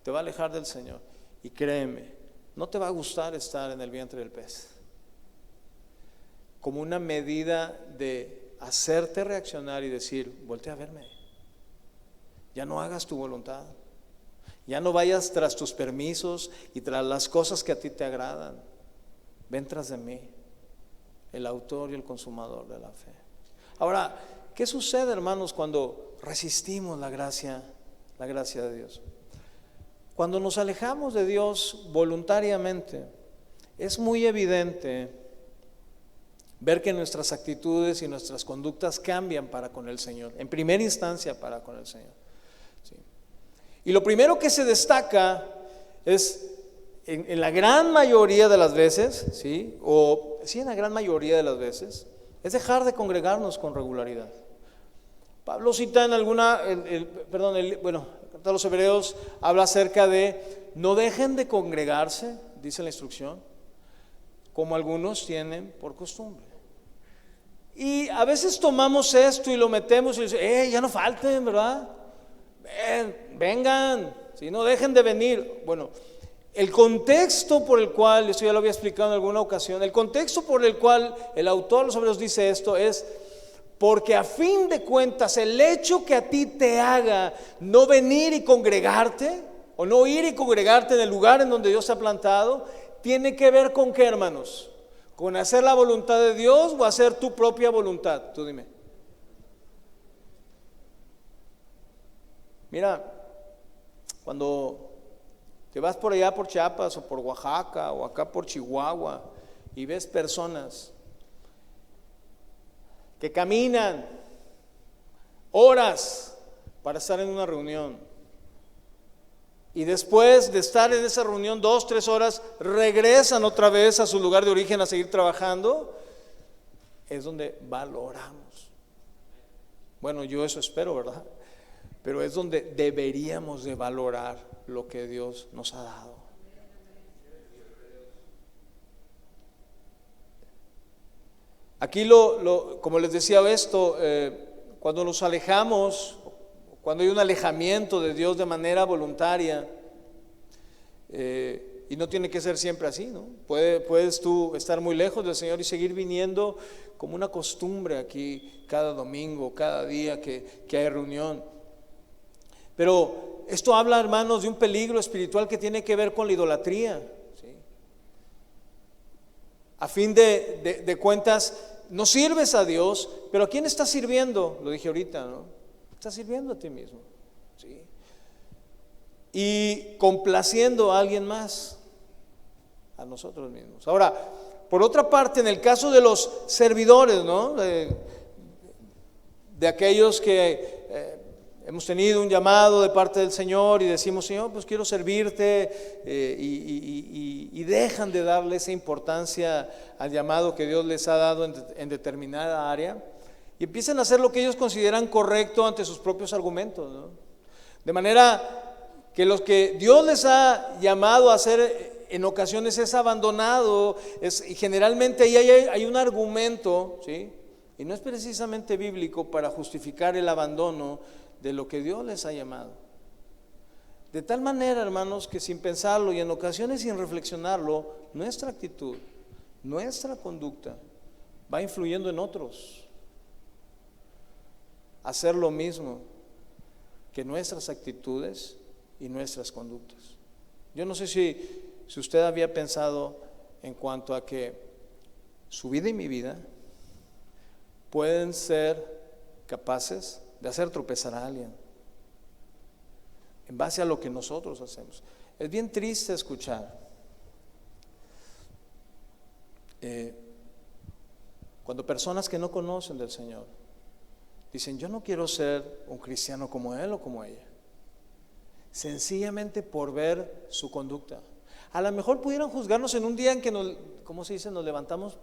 te va a alejar del Señor. Y créeme, no te va a gustar estar en el vientre del pez. Como una medida de hacerte reaccionar y decir, voltea a verme, ya no hagas tu voluntad, ya no vayas tras tus permisos y tras las cosas que a ti te agradan, ven tras de mí, el autor y el consumador de la fe. Ahora, ¿qué sucede, hermanos, cuando resistimos la gracia de Dios? Cuando nos alejamos de Dios voluntariamente, es muy evidente ver que nuestras actitudes y nuestras conductas cambian para con el Señor, en primera instancia para con el Señor. ¿Sí? Y lo primero que se destaca es, en la gran mayoría de las veces, ¿sí? En la gran mayoría de las veces, es dejar de congregarnos con regularidad. Pablo cita en alguna, de los Hebreos habla acerca de no dejen de congregarse, dice la instrucción, como algunos tienen por costumbre. Y a veces tomamos esto y lo metemos y decimos, ya no falten, ¿verdad? Vengan, ¿sí? No dejen de venir. Bueno, el contexto por el cual, esto ya lo había explicado en alguna ocasión, el contexto por el cual el autor de los Hebreos dice esto es porque a fin de cuentas el hecho que a ti te haga no venir y congregarte o no ir y congregarte en el lugar en donde Dios te ha plantado, tiene que ver con qué, hermanos, con hacer la voluntad de Dios o hacer tu propia voluntad. Tú dime. Mira, cuando te vas por allá por Chiapas o por Oaxaca o acá por Chihuahua y ves personas que caminan horas para estar en una reunión y después de estar en esa reunión 2-3 horas regresan otra vez a su lugar de origen a seguir trabajando, es donde valoramos. Bueno, yo eso espero, ¿verdad? Pero es donde deberíamos de valorar lo que Dios nos ha dado. Aquí como les decía esto, cuando nos alejamos, cuando hay un alejamiento de Dios de manera voluntaria, y no tiene que ser siempre así, ¿no? Puedes tú estar muy lejos del Señor y seguir viniendo como una costumbre aquí cada domingo, cada día que hay reunión. Pero esto habla, hermanos, de un peligro espiritual que tiene que ver con la idolatría, ¿sí? A fin de cuentas, no sirves a Dios, pero ¿a quién estás sirviendo? Lo dije ahorita, ¿no? Estás sirviendo a ti mismo, ¿sí? Y complaciendo a alguien más, a nosotros mismos. Ahora, por otra parte, en el caso de los servidores, ¿no? De aquellos que hemos tenido un llamado de parte del Señor y decimos, Señor, pues quiero servirte, y dejan de darle esa importancia al llamado que Dios les ha dado en determinada área y empiezan a hacer lo que ellos consideran correcto ante sus propios argumentos, ¿no? De manera que los que Dios les ha llamado a hacer en ocasiones es abandonado, y generalmente ahí hay un argumento, ¿sí? Y no es precisamente bíblico para justificar el abandono de lo que Dios les ha llamado. De tal manera, hermanos, que sin pensarlo y en ocasiones sin reflexionarlo, nuestra actitud, nuestra conducta va influyendo en otros. Hacer lo mismo que nuestras actitudes y nuestras conductas. Yo no sé si usted había pensado en cuanto a que su vida y mi vida pueden ser capaces de hacer tropezar a alguien en base a lo que nosotros hacemos. Es bien triste escuchar cuando personas que no conocen del Señor dicen: yo no quiero ser un cristiano como él o como ella, sencillamente por ver su conducta. A lo mejor pudieran juzgarnos en un día en que ¿cómo se dice? Nos levantamos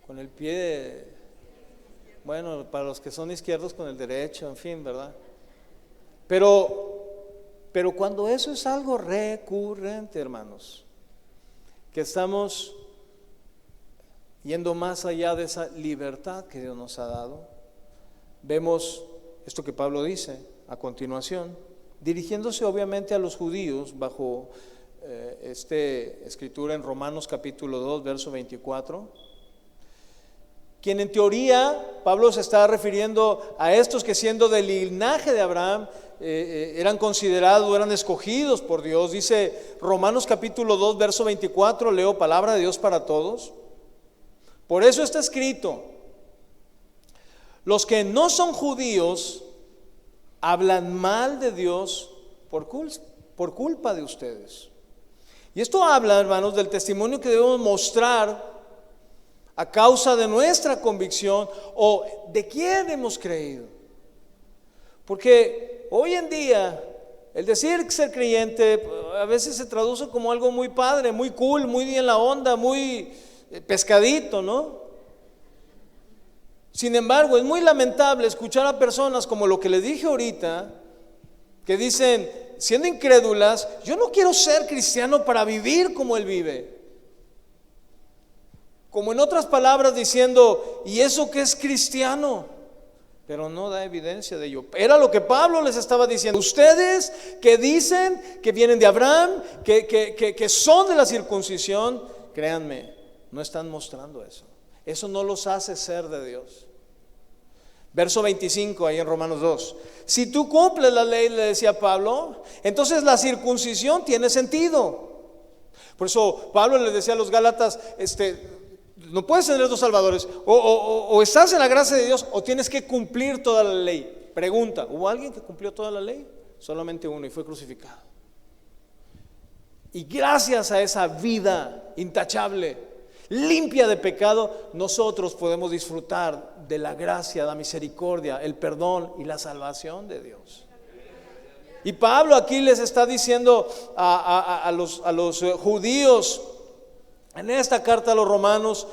con el pie, bueno, para los que son izquierdos con el derecho, en fin, ¿verdad? Pero cuando eso es algo recurrente, hermanos, que estamos yendo más allá de esa libertad que Dios nos ha dado, vemos esto que Pablo dice a continuación, dirigiéndose obviamente a los judíos bajo escritura en Romanos capítulo 2, verso 24, quien en teoría Pablo se está refiriendo a estos que, siendo del linaje de Abraham, eran considerados, eran escogidos por Dios. Dice Romanos capítulo 2, verso 24, leo: palabra de Dios para todos. Por eso está escrito: los que no son judíos hablan mal de Dios por culpa de ustedes. Y esto habla, hermanos, del testimonio que debemos mostrar a causa de nuestra convicción o de quién hemos creído. Porque hoy en día el decir ser creyente a veces se traduce como algo muy padre, muy cool, muy bien la onda, muy pescadito, ¿no? Sin embargo, es muy lamentable escuchar a personas como lo que les dije ahorita, que dicen, siendo incrédulas: yo no quiero ser cristiano para vivir como él vive. Como en otras palabras diciendo: ¿y eso qué es cristiano? Pero no da evidencia de ello. Era lo que Pablo les estaba diciendo. Ustedes que dicen que vienen de Abraham, que son de la circuncisión, créanme, no están mostrando eso. Eso no los hace ser de Dios. Verso 25 ahí en Romanos 2. Si tú cumples la ley, le decía Pablo, entonces la circuncisión tiene sentido. Por eso Pablo les decía a los Gálatas, no puedes tener dos salvadores, o estás en la gracia de Dios o tienes que cumplir toda la ley. Pregunta: ¿hubo alguien que cumplió toda la ley? Solamente uno, y fue crucificado. Y gracias a esa vida intachable, limpia de pecado, nosotros podemos disfrutar de la gracia, la misericordia, el perdón y la salvación de Dios. Y Pablo aquí les está diciendo a los judíos en esta carta a los romanos: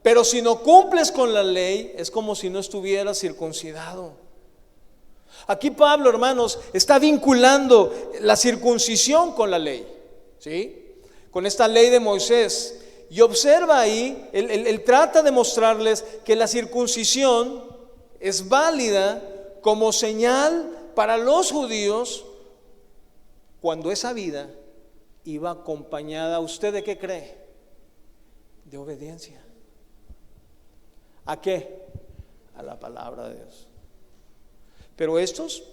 pero si no cumples con la ley, es como si no estuvieras circuncidado. Aquí Pablo, hermanos, está vinculando la circuncisión con la ley, ¿sí? Con esta ley de Moisés. Y observa ahí, él trata de mostrarles que la circuncisión es válida como señal para los judíos cuando esa vida iba acompañada. ¿Usted de qué cree? De obediencia. ¿A qué? A la palabra de Dios. Pero estos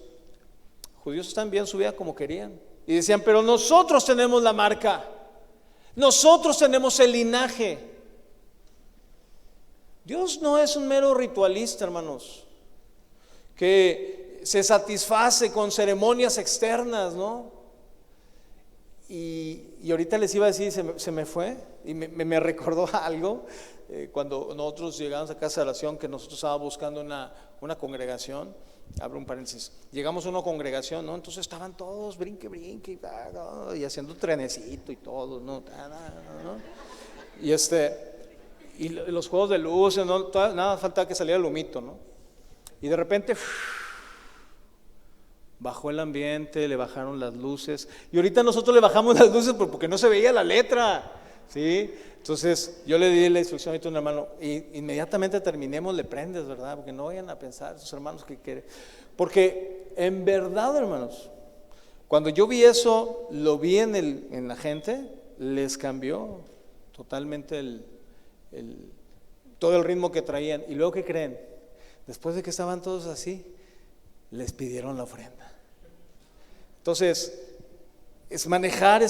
judíos están bien su vida como querían. Y decían: pero nosotros tenemos la marca. Nosotros tenemos el linaje. Dios no es un mero ritualista, hermanos, que se satisface con ceremonias externas, ¿no? Y ahorita les iba a decir, se me fue, y me recordó algo, cuando nosotros llegamos a Casa de Oración, que nosotros estábamos buscando una congregación. Abro un paréntesis, llegamos a una congregación, ¿no? Entonces estaban todos brinque y haciendo trenecito y todo, ¿no? Y los juegos de luces, ¿no? Nada faltaba que saliera el humito, ¿no? Y de repente bajó el ambiente, le bajaron las luces, y ahorita nosotros le bajamos las luces porque no se veía la letra, ¿sí? Entonces yo le di la instrucción a un hermano, y inmediatamente terminemos le prendes, ¿verdad? Porque no vayan a pensar sus hermanos que quieren. Porque en verdad, hermanos, Cuando yo vi eso, lo vi en la gente, les cambió totalmente todo el ritmo que traían. Y luego, ¿qué creen? Después de que estaban todos así, les pidieron la ofrenda. Entonces, es manejar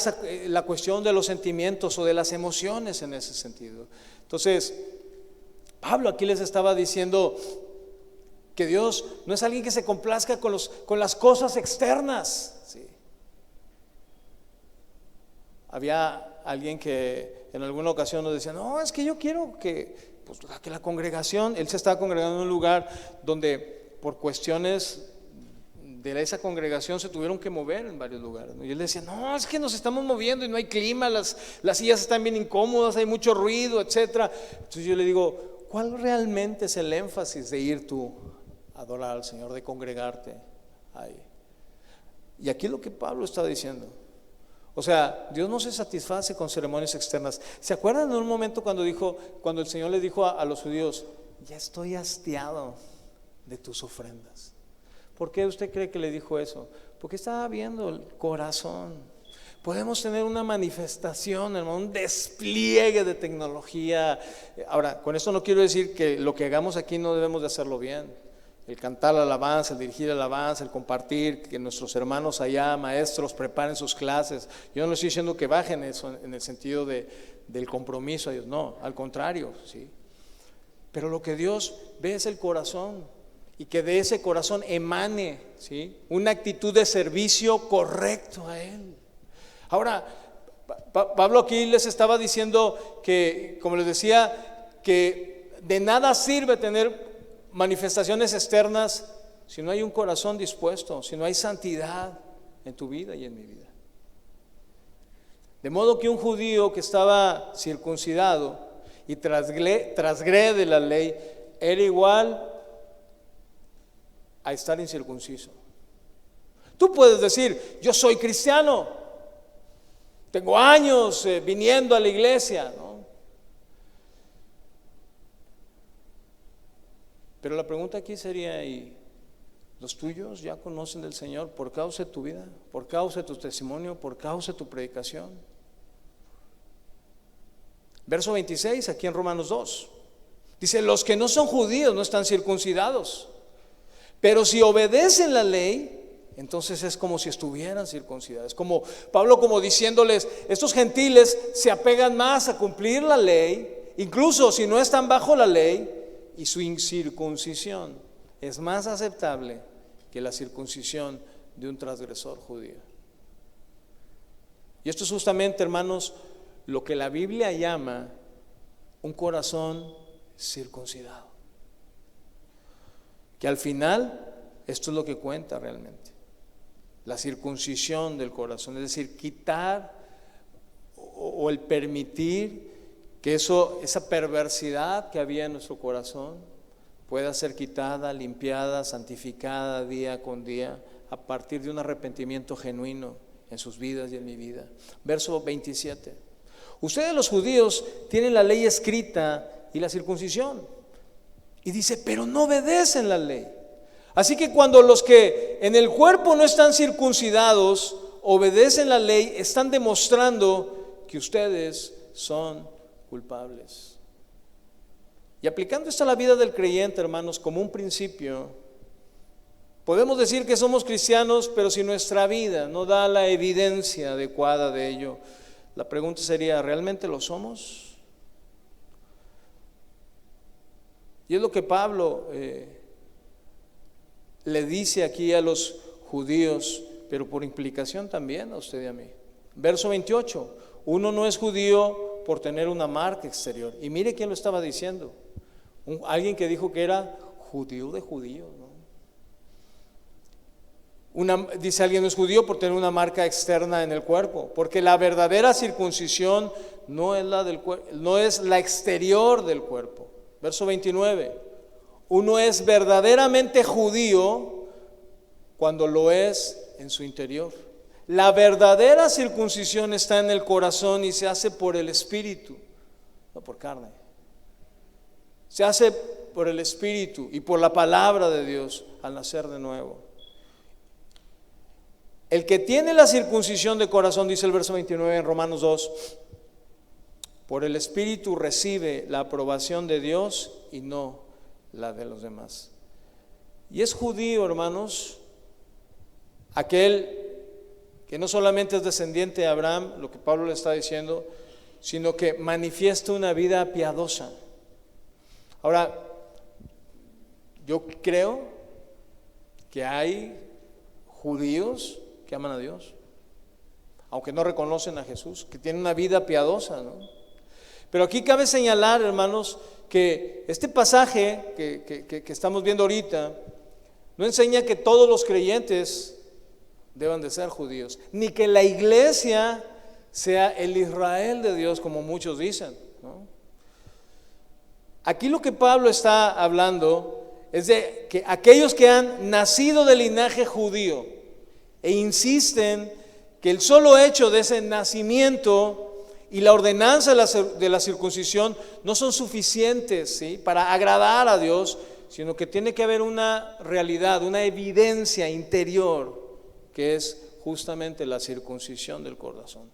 la cuestión de los sentimientos o de las emociones en ese sentido. Entonces, Pablo aquí les estaba diciendo que Dios no es alguien que se complazca con las cosas externas. ¿Sí? Había alguien que en alguna ocasión nos decía, no, es que yo quiero que la congregación, él se estaba congregando en un lugar donde por cuestiones de esa congregación se tuvieron que mover en varios lugares, ¿no? Y él decía, no, es que nos estamos moviendo y no hay clima, las sillas están bien incómodas, hay mucho ruido, etcétera. Entonces yo le digo, ¿cuál realmente es el énfasis de ir tú a adorar al Señor, de congregarte ahí? Y aquí es lo que Pablo está diciendo. O sea, Dios no se satisface con ceremonias externas. ¿Se acuerdan de un momento cuando el Señor le dijo a los judíos, ya estoy hastiado de tus ofrendas? ¿Por qué usted cree que le dijo eso? Porque estaba viendo el corazón. Podemos tener una manifestación, hermano, un despliegue de tecnología. Ahora, con esto no quiero decir que lo que hagamos aquí no debemos de hacerlo bien. El cantar la alabanza, el dirigir la alabanza, el compartir, que nuestros hermanos allá, maestros, preparen sus clases. Yo no estoy diciendo que bajen eso en el sentido del compromiso a Dios, no, al contrario, ¿sí? Pero lo que Dios ve es el corazón. Y que de ese corazón emane, ¿sí?, una actitud de servicio correcto a Él. Ahora, Pablo aquí les estaba diciendo que, como les decía, que de nada sirve tener manifestaciones externas si no hay un corazón dispuesto, si no hay santidad en tu vida y en mi vida. De modo que un judío que estaba circuncidado y transgrede la ley era igual a estar incircunciso. Tú puedes decir, yo soy cristiano, tengo años viniendo a la iglesia, ¿no? Pero la pregunta aquí sería, ¿y los tuyos ya conocen del Señor por causa de tu vida, por causa de tu testimonio, por causa de tu predicación? Verso 26, aquí en Romanos 2, dice, los que no son judíos no están circuncidados, pero si obedecen la ley, entonces es como si estuvieran circuncidados. Como Pablo, como diciéndoles, estos gentiles se apegan más a cumplir la ley, incluso si no están bajo la ley, y su incircuncisión es más aceptable que la circuncisión de un transgresor judío. Y esto es justamente, hermanos, lo que la Biblia llama un corazón circuncidado. Que al final, esto es lo que cuenta realmente, la circuncisión del corazón, es decir, quitar o el permitir que esa perversidad que había en nuestro corazón pueda ser quitada, limpiada, santificada día con día a partir de un arrepentimiento genuino en sus vidas y en mi vida. Verso 27. Ustedes los judíos tienen la ley escrita y la circuncisión. Y dice, pero no obedecen la ley. Así que cuando los que en el cuerpo no están circuncidados obedecen la ley, están demostrando que ustedes son culpables. Y aplicando esto a la vida del creyente, hermanos, como un principio, podemos decir que somos cristianos, pero si nuestra vida no da la evidencia adecuada de ello, la pregunta sería, ¿realmente lo somos? Y es lo que Pablo le dice aquí a los judíos, pero por implicación también a usted y a mí. Verso 28, uno no es judío por tener una marca exterior. Y mire quién lo estaba diciendo, alguien que dijo que era judío de judíos, ¿no? Dice alguien no es judío por tener una marca externa en el cuerpo, porque la verdadera circuncisión no es la exterior del cuerpo. Verso 29, uno es verdaderamente judío cuando lo es en su interior. La verdadera circuncisión está en el corazón y se hace por el Espíritu, no por carne. Se hace por el Espíritu y por la palabra de Dios al nacer de nuevo. El que tiene la circuncisión de corazón, dice el verso 29 en Romanos 2, por el Espíritu recibe la aprobación de Dios y no la de los demás. Y es judío, hermanos, aquel que no solamente es descendiente de Abraham, lo que Pablo le está diciendo, sino que manifiesta una vida piadosa. Ahora, yo creo que hay judíos que aman a Dios, aunque no reconocen a Jesús, que tienen una vida piadosa, ¿no? Pero aquí cabe señalar, hermanos, que este pasaje que estamos viendo ahorita no enseña que todos los creyentes deban de ser judíos, ni que la iglesia sea el Israel de Dios, como muchos dicen, ¿no? Aquí lo que Pablo está hablando es de que aquellos que han nacido del linaje judío e insisten que el solo hecho de ese nacimiento y la ordenanza de la circuncisión no son suficientes, ¿sí?, para agradar a Dios, sino que tiene que haber una realidad, una evidencia interior, que es justamente la circuncisión del corazón,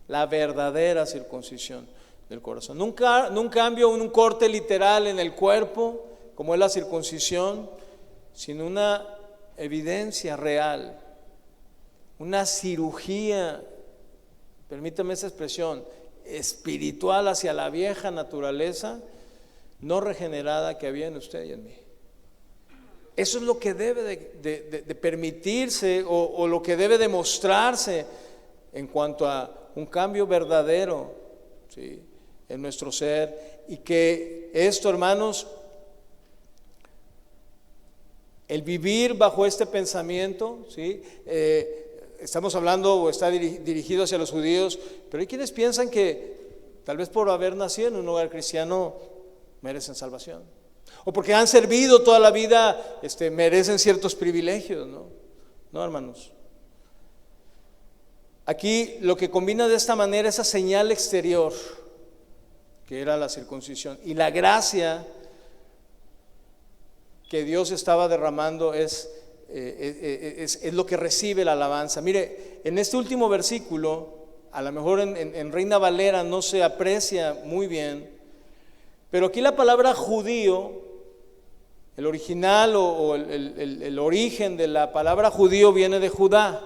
la verdadera circuncisión del corazón. Nunca un cambio, un corte literal en el cuerpo, como es la circuncisión, sino una evidencia real, una cirugía, permítame esa expresión, espiritual hacia la vieja naturaleza no regenerada que había en usted y en mí. Eso es lo que debe de permitirse o lo que debe demostrarse en cuanto a un cambio verdadero, ¿sí?, en nuestro ser. Y que esto, hermanos, el vivir bajo este pensamiento, ¿sí?, estamos hablando o está dirigido hacia los judíos, pero hay quienes piensan que tal vez por haber nacido en un hogar cristiano merecen salvación, o porque han servido toda la vida merecen ciertos privilegios, ¿no? No, hermanos. Aquí lo que combina de esta manera esa señal exterior, que era la circuncisión, y la gracia que Dios estaba derramando es lo que recibe la alabanza. Mire, en este último versículo, a lo mejor en Reina Valera no se aprecia muy bien, pero aquí la palabra judío, el original o el origen de la palabra judío viene de Judá,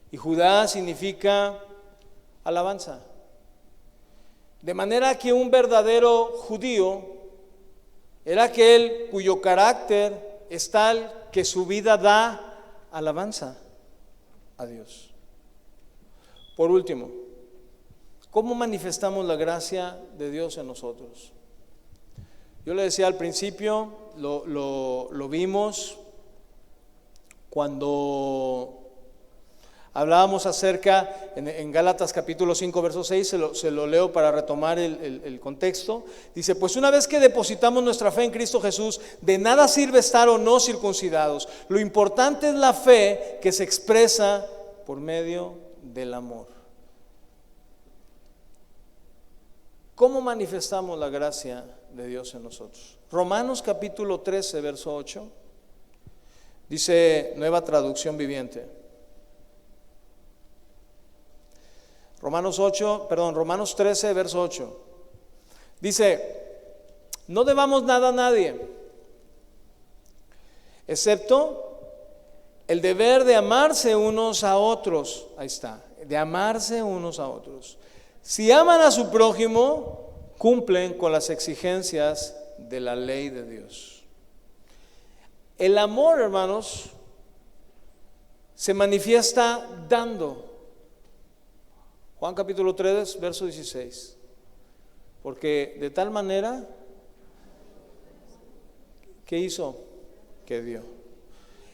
y Judá significa alabanza. De manera que un verdadero judío era aquel cuyo carácter es tal que su vida da alabanza a Dios. Por último, ¿cómo manifestamos la gracia de Dios en nosotros? Yo le decía al principio, lo vimos cuando hablábamos acerca, en Gálatas capítulo 5, verso 6, se lo leo para retomar el contexto. Dice, pues una vez que depositamos nuestra fe en Cristo Jesús, de nada sirve estar o no circuncidados. Lo importante es la fe que se expresa por medio del amor. ¿Cómo manifestamos la gracia de Dios en nosotros? Romanos capítulo 13, verso 8, dice Nueva Traducción Viviente. Romanos 13, verso 8. Dice, no debamos nada a nadie, excepto el deber de amarse unos a otros. Ahí está, de amarse unos a otros. Si aman a su prójimo, cumplen con las exigencias de la ley de Dios. El amor, hermanos, se manifiesta dando. Juan capítulo 3, verso 16. Porque de tal manera, ¿qué hizo? Que dio.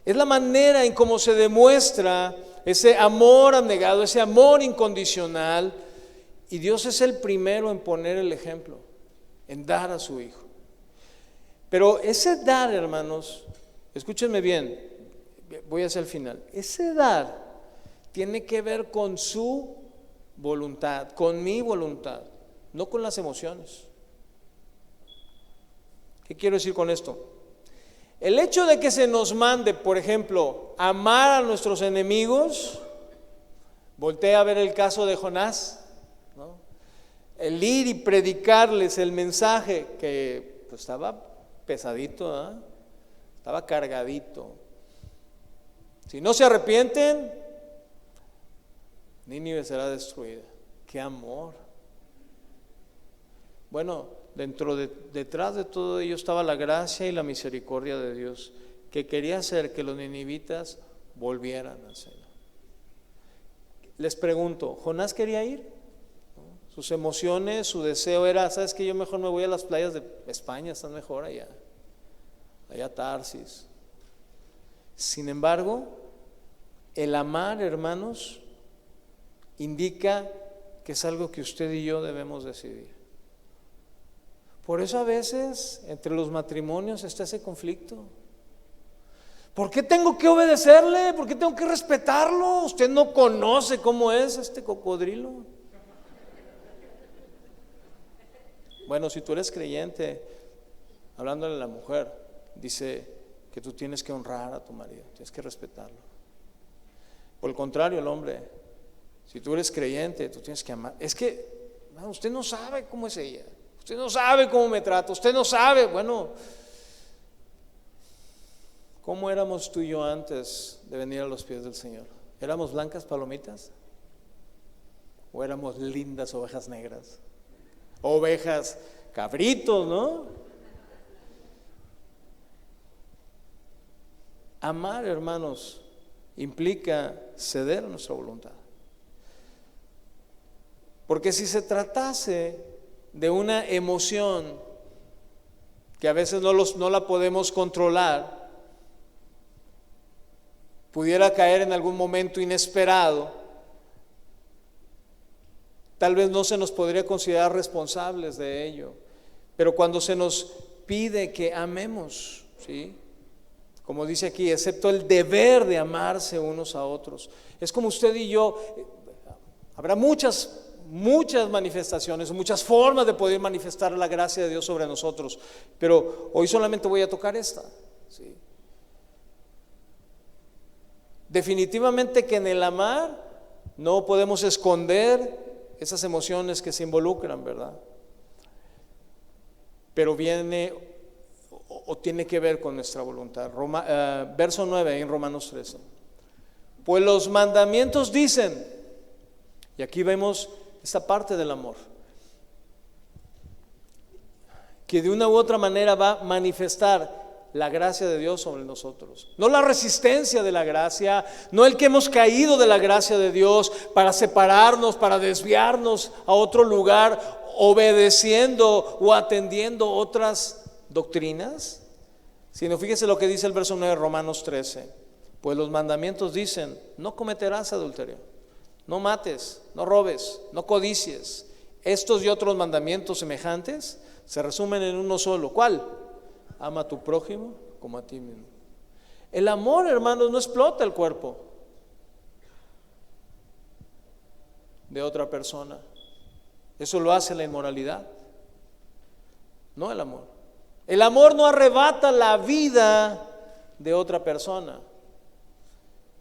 Es la manera en cómo se demuestra ese amor abnegado, ese amor incondicional. Y Dios es el primero en poner el ejemplo, en dar a su Hijo. Pero ese dar, hermanos, escúchenme bien, voy hacia el final. Ese dar tiene que ver con su voluntad, con mi voluntad, no con las emociones. ¿Qué quiero decir con esto? El hecho de que se nos mande, por ejemplo, amar a nuestros enemigos, voltea a ver el caso de Jonás, ¿no? El ir y predicarles el mensaje que pues, estaba pesadito, ¿eh? Estaba cargadito. Si no se arrepienten, Nínive será destruida. ¡Qué amor! Bueno, detrás de todo ello estaba la gracia y la misericordia de Dios, que quería hacer que los ninivitas volvieran al Señor. Les pregunto, ¿Jonás quería ir? ¿No? Sus emociones, su deseo era, ¿sabes qué? Yo mejor me voy a las playas de España, están mejor allá Tarsis. Sin embargo, el amar, hermanos, indica que es algo que usted y yo debemos decidir. Por eso a veces entre los matrimonios está ese conflicto. ¿Por qué tengo que obedecerle? ¿Por qué tengo que respetarlo? Usted no conoce cómo es este cocodrilo. Bueno, si tú eres creyente, hablándole a la mujer, dice que tú tienes que honrar a tu marido, tienes que respetarlo. Por el contrario, el hombre, si tú eres creyente, tú tienes que amar. Es que usted no sabe cómo es ella, usted no sabe cómo me trata, usted no sabe. Bueno, ¿cómo éramos tú y yo antes de venir a los pies del Señor? ¿Éramos blancas palomitas? ¿O éramos lindas ovejas negras? Ovejas cabritos, ¿no? Amar, hermanos, implica ceder a nuestra voluntad. Porque si se tratase de una emoción que a veces no la podemos controlar, pudiera caer en algún momento inesperado, tal vez no se nos podría considerar responsables de ello. Pero cuando se nos pide que amemos, ¿sí? Como dice aquí, excepto el deber de amarse unos a otros. Es como usted y yo, habrá muchas manifestaciones, muchas formas de poder manifestar la gracia de Dios sobre nosotros, pero hoy solamente voy a tocar esta, ¿sí? Definitivamente que en el amar no podemos esconder esas emociones que se involucran, ¿verdad? Pero viene o tiene que ver con nuestra voluntad. Verso 9 en Romanos 13. Pues los mandamientos dicen, y aquí vemos esta parte del amor, que de una u otra manera va a manifestar la gracia de Dios sobre nosotros. No la resistencia de la gracia, no el que hemos caído de la gracia de Dios para separarnos, para desviarnos a otro lugar, obedeciendo o atendiendo otras doctrinas, sino fíjese lo que dice el verso 9 de Romanos 13. Pues los mandamientos dicen, no cometerás adulterio, no mates, no robes, no codicies. Estos y otros mandamientos semejantes se resumen en uno solo. ¿Cuál? Ama a tu prójimo como a ti mismo. El amor, hermanos, no explota el cuerpo de otra persona. Eso lo hace la inmoralidad, no el amor. El amor no arrebata la vida de otra persona.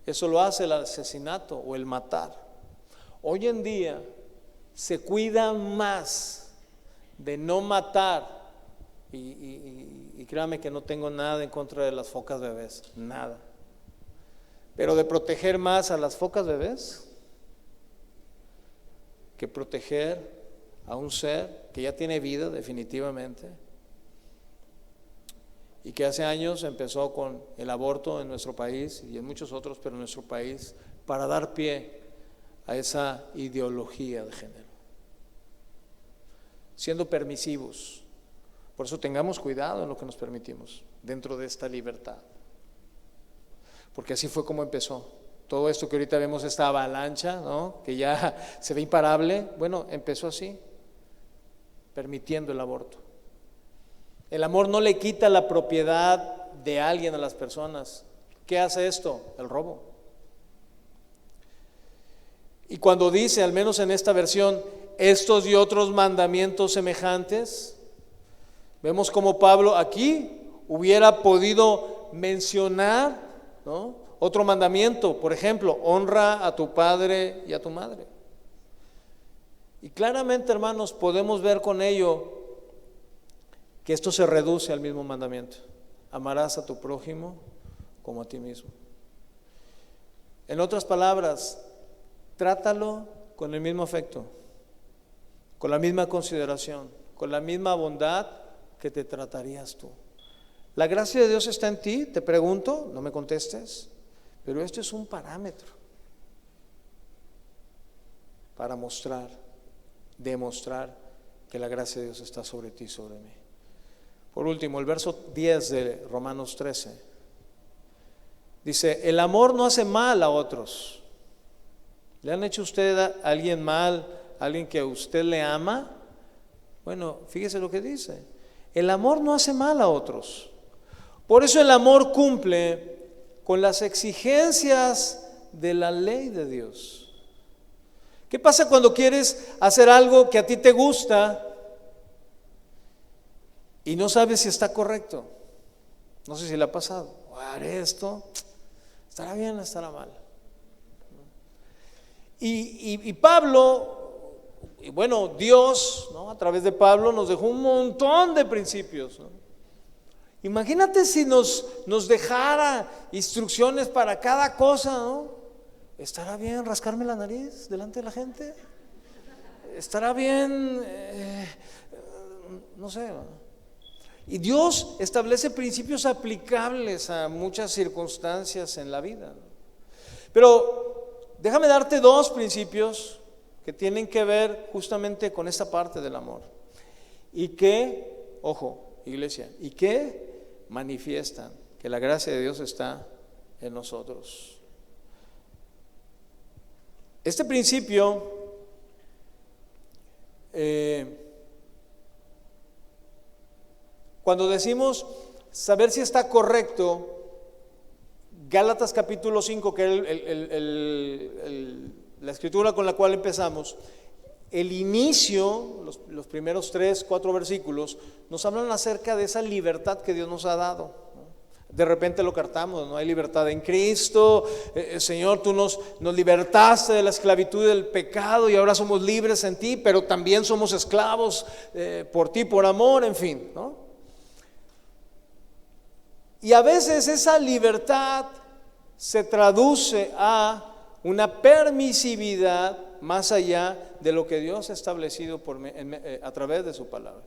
Eso lo hace el asesinato o el matar. Hoy en día se cuida más de no matar, y créame que no tengo nada en contra de las focas bebés, nada, pero de proteger más a las focas bebés que proteger a un ser que ya tiene vida definitivamente, y que hace años empezó con el aborto en nuestro país y en muchos otros, pero en nuestro país, para dar pie a esa ideología de género, siendo permisivos. Por eso tengamos cuidado en lo que nos permitimos dentro de esta libertad, porque así fue como empezó. Todo esto que ahorita vemos, esta avalancha, ¿no?, que ya se ve imparable, bueno, empezó así, permitiendo el aborto. El amor no le quita la propiedad de alguien a las personas. ¿Qué hace esto? El robo. Y cuando dice, al menos en esta versión, estos y otros mandamientos semejantes, vemos como Pablo aquí hubiera podido mencionar, ¿no?, otro mandamiento, por ejemplo, honra a tu padre y a tu madre. Y claramente, hermanos, podemos ver con ello que esto se reduce al mismo mandamiento: amarás a tu prójimo como a ti mismo. En otras palabras, trátalo con el mismo afecto, con la misma consideración, con la misma bondad que te tratarías tú. ¿La gracia de Dios está en ti? Te pregunto, no me contestes, pero esto es un parámetro para demostrar que la gracia de Dios está sobre ti y sobre mí. Por último, el verso 10 de Romanos 13 dice: el amor no hace mal a otros. ¿Le han hecho usted a alguien mal, a alguien que a usted le ama? Bueno, fíjese lo que dice: el amor no hace mal a otros. Por eso el amor cumple con las exigencias de la ley de Dios. ¿Qué pasa cuando quieres hacer algo que a ti te gusta y no sabes si está correcto? No sé si le ha pasado. Haré esto, ¿estará bien o estará mal? Y Pablo, y bueno, Dios, ¿no?, a través de Pablo nos dejó un montón de principios, ¿no? Imagínate si nos dejara instrucciones para cada cosa, ¿no? ¿Estará bien rascarme la nariz delante de la gente? ¿Estará bien? No sé, ¿no? Y Dios establece principios aplicables a muchas circunstancias en la vida, ¿no? Pero déjame darte dos principios que tienen que ver justamente con esta parte del amor y que, ojo, iglesia, y que manifiestan que la gracia de Dios está en nosotros. Este principio cuando decimos saber si está correcto, Gálatas capítulo 5, que es la escritura con la cual empezamos, el inicio, los primeros 3, 4 versículos, nos hablan acerca de esa libertad que Dios nos ha dado, ¿no? De repente lo cartamos, ¿no? Hay libertad en Cristo, Señor, tú nos libertaste de la esclavitud del pecado y ahora somos libres en ti, pero también somos esclavos por ti, por amor, en fin, ¿no? Y a veces esa libertad se traduce a una permisividad más allá de lo que Dios ha establecido a través de su palabra.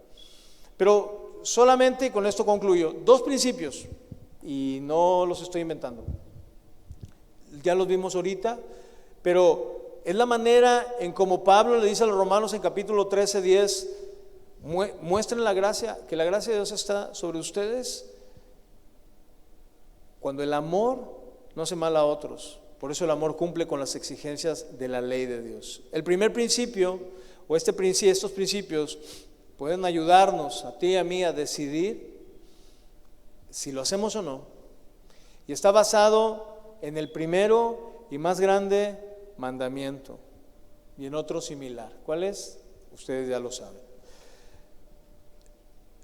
Pero solamente, y con esto concluyo, dos principios, y no los estoy inventando, ya los vimos ahorita, pero es la manera en como Pablo le dice a los romanos en capítulo 13, 10, muestren la gracia, que la gracia de Dios está sobre ustedes, cuando el amor no hace mal a otros. Por eso el amor cumple con las exigencias de la ley de Dios. El primer principio, o estos principios, pueden ayudarnos a ti y a mí a decidir si lo hacemos o no. Y está basado en el primero y más grande mandamiento y en otro similar. ¿Cuál es? Ustedes ya lo saben.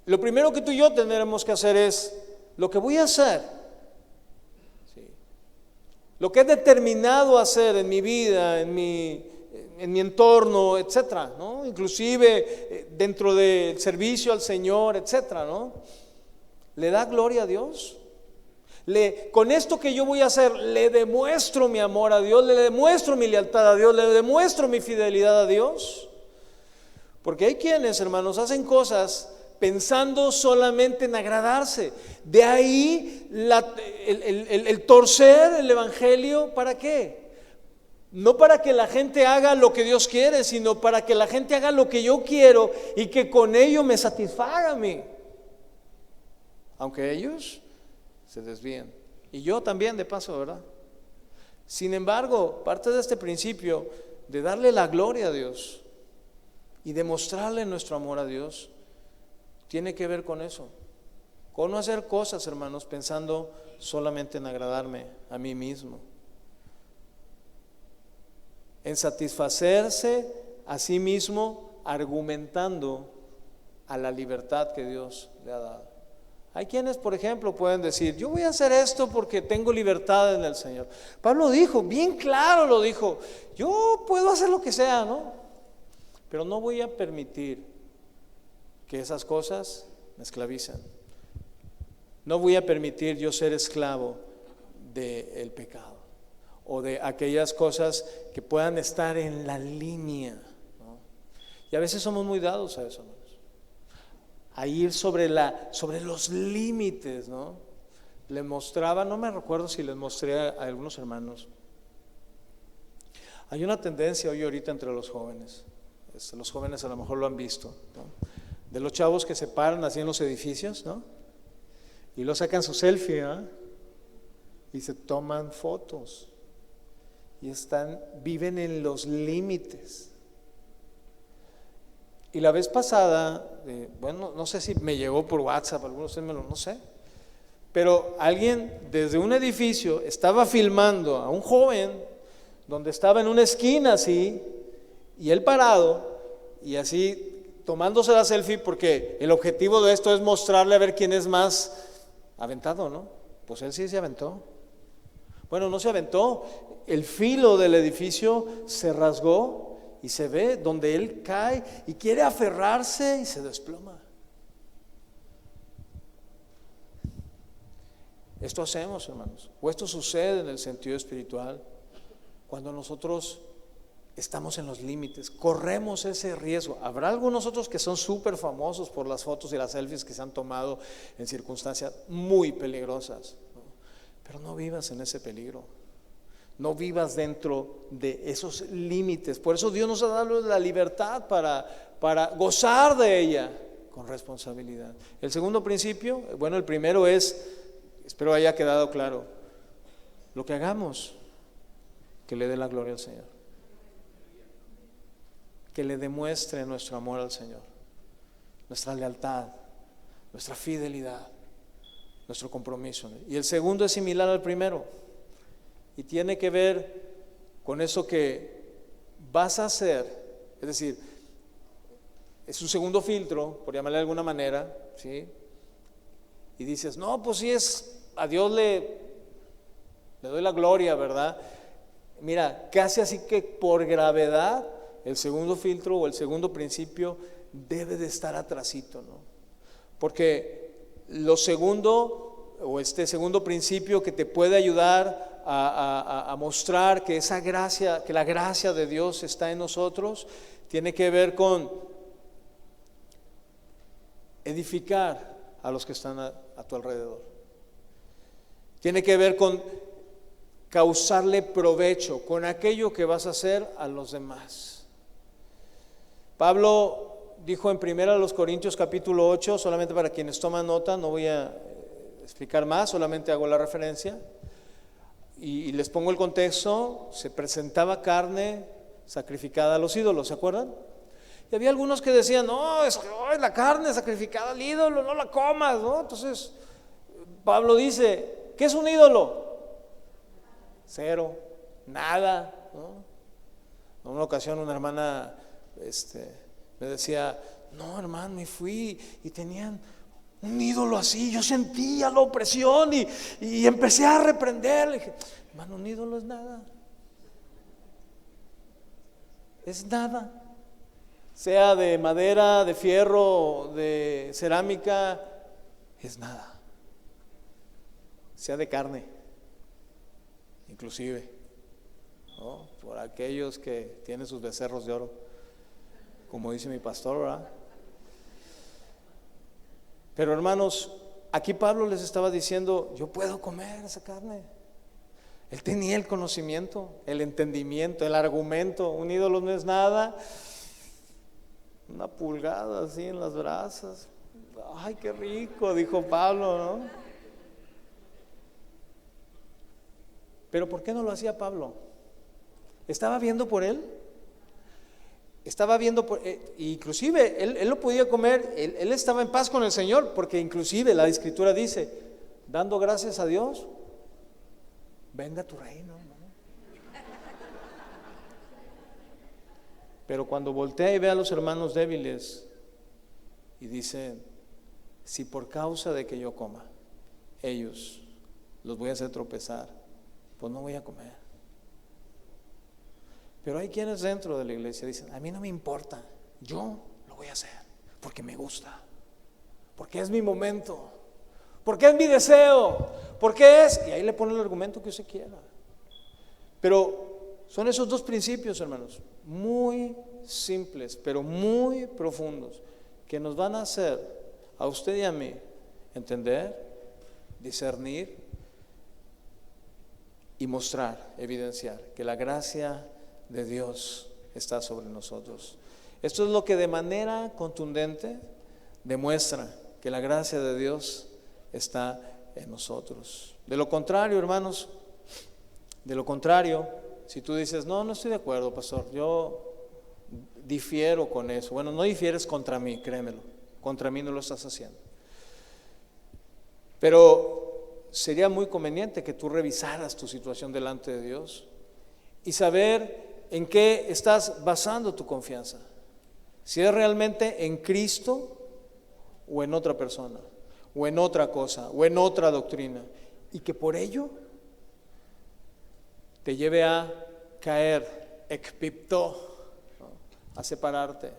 Lo primero que tú y yo tendremos que hacer es, lo que voy a hacer, lo que he determinado hacer en mi vida, en mi entorno, etcétera, ¿no? Inclusive dentro del servicio al Señor, etcétera, ¿no? ¿Le da gloria a Dios? Con esto que yo voy a hacer, le demuestro mi amor a Dios, le demuestro mi lealtad a Dios, le demuestro mi fidelidad a Dios. Porque hay quienes, hermanos, hacen cosas pensando solamente en agradarse. De ahí el torcer el evangelio, ¿para qué? No para que la gente haga lo que Dios quiere, sino para que la gente haga lo que yo quiero y que con ello me satisfaga a mí, aunque ellos se desvíen, y yo también de paso, ¿verdad? Sin embargo, parte de este principio de darle la gloria a Dios y demostrarle nuestro amor a Dios tiene que ver con eso, con no hacer cosas, hermanos, pensando solamente en agradarme a mí mismo, en satisfacerse a sí mismo argumentando a la libertad que Dios le ha dado. Hay quienes, por ejemplo, pueden decir, yo voy a hacer esto porque tengo libertad en el Señor. Pablo dijo, bien claro lo dijo, yo puedo hacer lo que sea, ¿no? Pero no voy a permitir que esas cosas me esclavicen. No voy a permitir yo ser esclavo del pecado o de aquellas cosas que puedan estar en la línea, ¿no? Y a veces somos muy dados a eso, hermanos, a ir sobre los límites, ¿no? Les mostraba, no me recuerdo si les mostré a algunos hermanos, hay una tendencia hoy ahorita entre los jóvenes, los jóvenes a lo mejor lo han visto, ¿no? De los chavos que se paran así en los edificios, ¿no? Y lo sacan su selfie, ¿eh? Y se toman fotos y viven en los límites. Y la vez pasada, bueno, no sé si me llegó por WhatsApp, algunos de ustedes no sé, pero alguien desde un edificio estaba filmando a un joven donde estaba en una esquina así, y él parado, y así tomándose la selfie, porque el objetivo de esto es mostrarle a ver quién es más aventado, ¿no? Pues él sí se aventó. Bueno, no se aventó, el filo del edificio se rasgó y se ve donde él cae y quiere aferrarse y se desploma. Esto hacemos, hermanos, o esto sucede en el sentido espiritual cuando nosotros estamos en los límites, corremos ese riesgo. Habrá algunos otros que son súper famosos por las fotos y las selfies que se han tomado en circunstancias muy peligrosas, ¿no? Pero no vivas en ese peligro, no vivas dentro de esos límites. Por eso Dios nos ha dado la libertad para gozar de ella con responsabilidad. El segundo principio, bueno, el primero es, espero haya quedado claro, lo que hagamos, que le dé la gloria al Señor, que le demuestre nuestro amor al Señor, nuestra lealtad, nuestra fidelidad, nuestro compromiso. Y el segundo es similar al primero y tiene que ver con eso que vas a hacer, es decir, es un segundo filtro, por llamarle de alguna manera, ¿sí? Y dices, no, pues sí a Dios le doy la gloria, ¿verdad? Mira, casi así que por gravedad, el segundo filtro o el segundo principio debe de estar atrasito, ¿no? Porque lo segundo o este segundo principio que te puede ayudar a mostrar que esa gracia, que la gracia de Dios está en nosotros, tiene que ver con edificar a los que están a tu alrededor. Tiene que ver con causarle provecho con aquello que vas a hacer a los demás. Pablo dijo en 1 Corintios capítulo 8, solamente para quienes toman nota, no voy a explicar más, solamente hago la referencia y les pongo el contexto. Se presentaba carne sacrificada a los ídolos, ¿se acuerdan? Y había algunos que decían, no, es la carne sacrificada al ídolo, no la comas, ¿no? Entonces Pablo dice, ¿qué es un ídolo? Cero, nada, ¿no? En una ocasión una hermana me decía, no, hermano, me fui y tenían un ídolo así, yo sentía la opresión y empecé a reprender. Le dije, hermano, un ídolo es nada, sea de madera, de fierro, de cerámica, es nada, sea de carne, inclusive, ¿no? Por aquellos que tienen sus becerros de oro, como dice mi pastor, ¿verdad? Pero hermanos, aquí Pablo les estaba diciendo, yo puedo comer esa carne. Él tenía el conocimiento, el entendimiento, el argumento. Un ídolo no es nada, una pulgada así en las brasas. Ay, qué rico, dijo Pablo, ¿no? Pero ¿por qué no lo hacía Pablo? ¿Estaba viendo por él? Estaba viendo, inclusive él lo podía comer, él estaba en paz con el Señor, porque inclusive la Escritura dice, dando gracias a Dios, venga tu reino, ¿no? Pero cuando voltea y ve a los hermanos débiles y dice, si por causa de que yo coma, ellos los voy a hacer tropezar, pues no voy a comer. Pero hay quienes dentro de la iglesia dicen, a mí no me importa, yo lo voy a hacer porque me gusta, porque es mi momento, porque es mi deseo, porque es, y ahí le ponen el argumento que usted quiera. Pero son esos dos principios, hermanos, muy simples, pero muy profundos, que nos van a hacer a usted y a mí entender, discernir y mostrar, evidenciar que la gracia de Dios está sobre nosotros. Esto es lo que de manera contundente demuestra que la gracia de Dios está en nosotros. De lo contrario, hermanos, de lo contrario, si tú dices, no estoy de acuerdo, pastor, yo difiero con eso. Bueno, no difieres contra mí, créemelo, contra mí no lo estás haciendo. Pero sería muy conveniente que tú revisaras tu situación delante de Dios y saber en qué estás basando tu confianza. Si es realmente en Cristo o en otra persona, o en otra cosa, o en otra doctrina, y que por ello te lleve a caer, ekpipto, a separarte.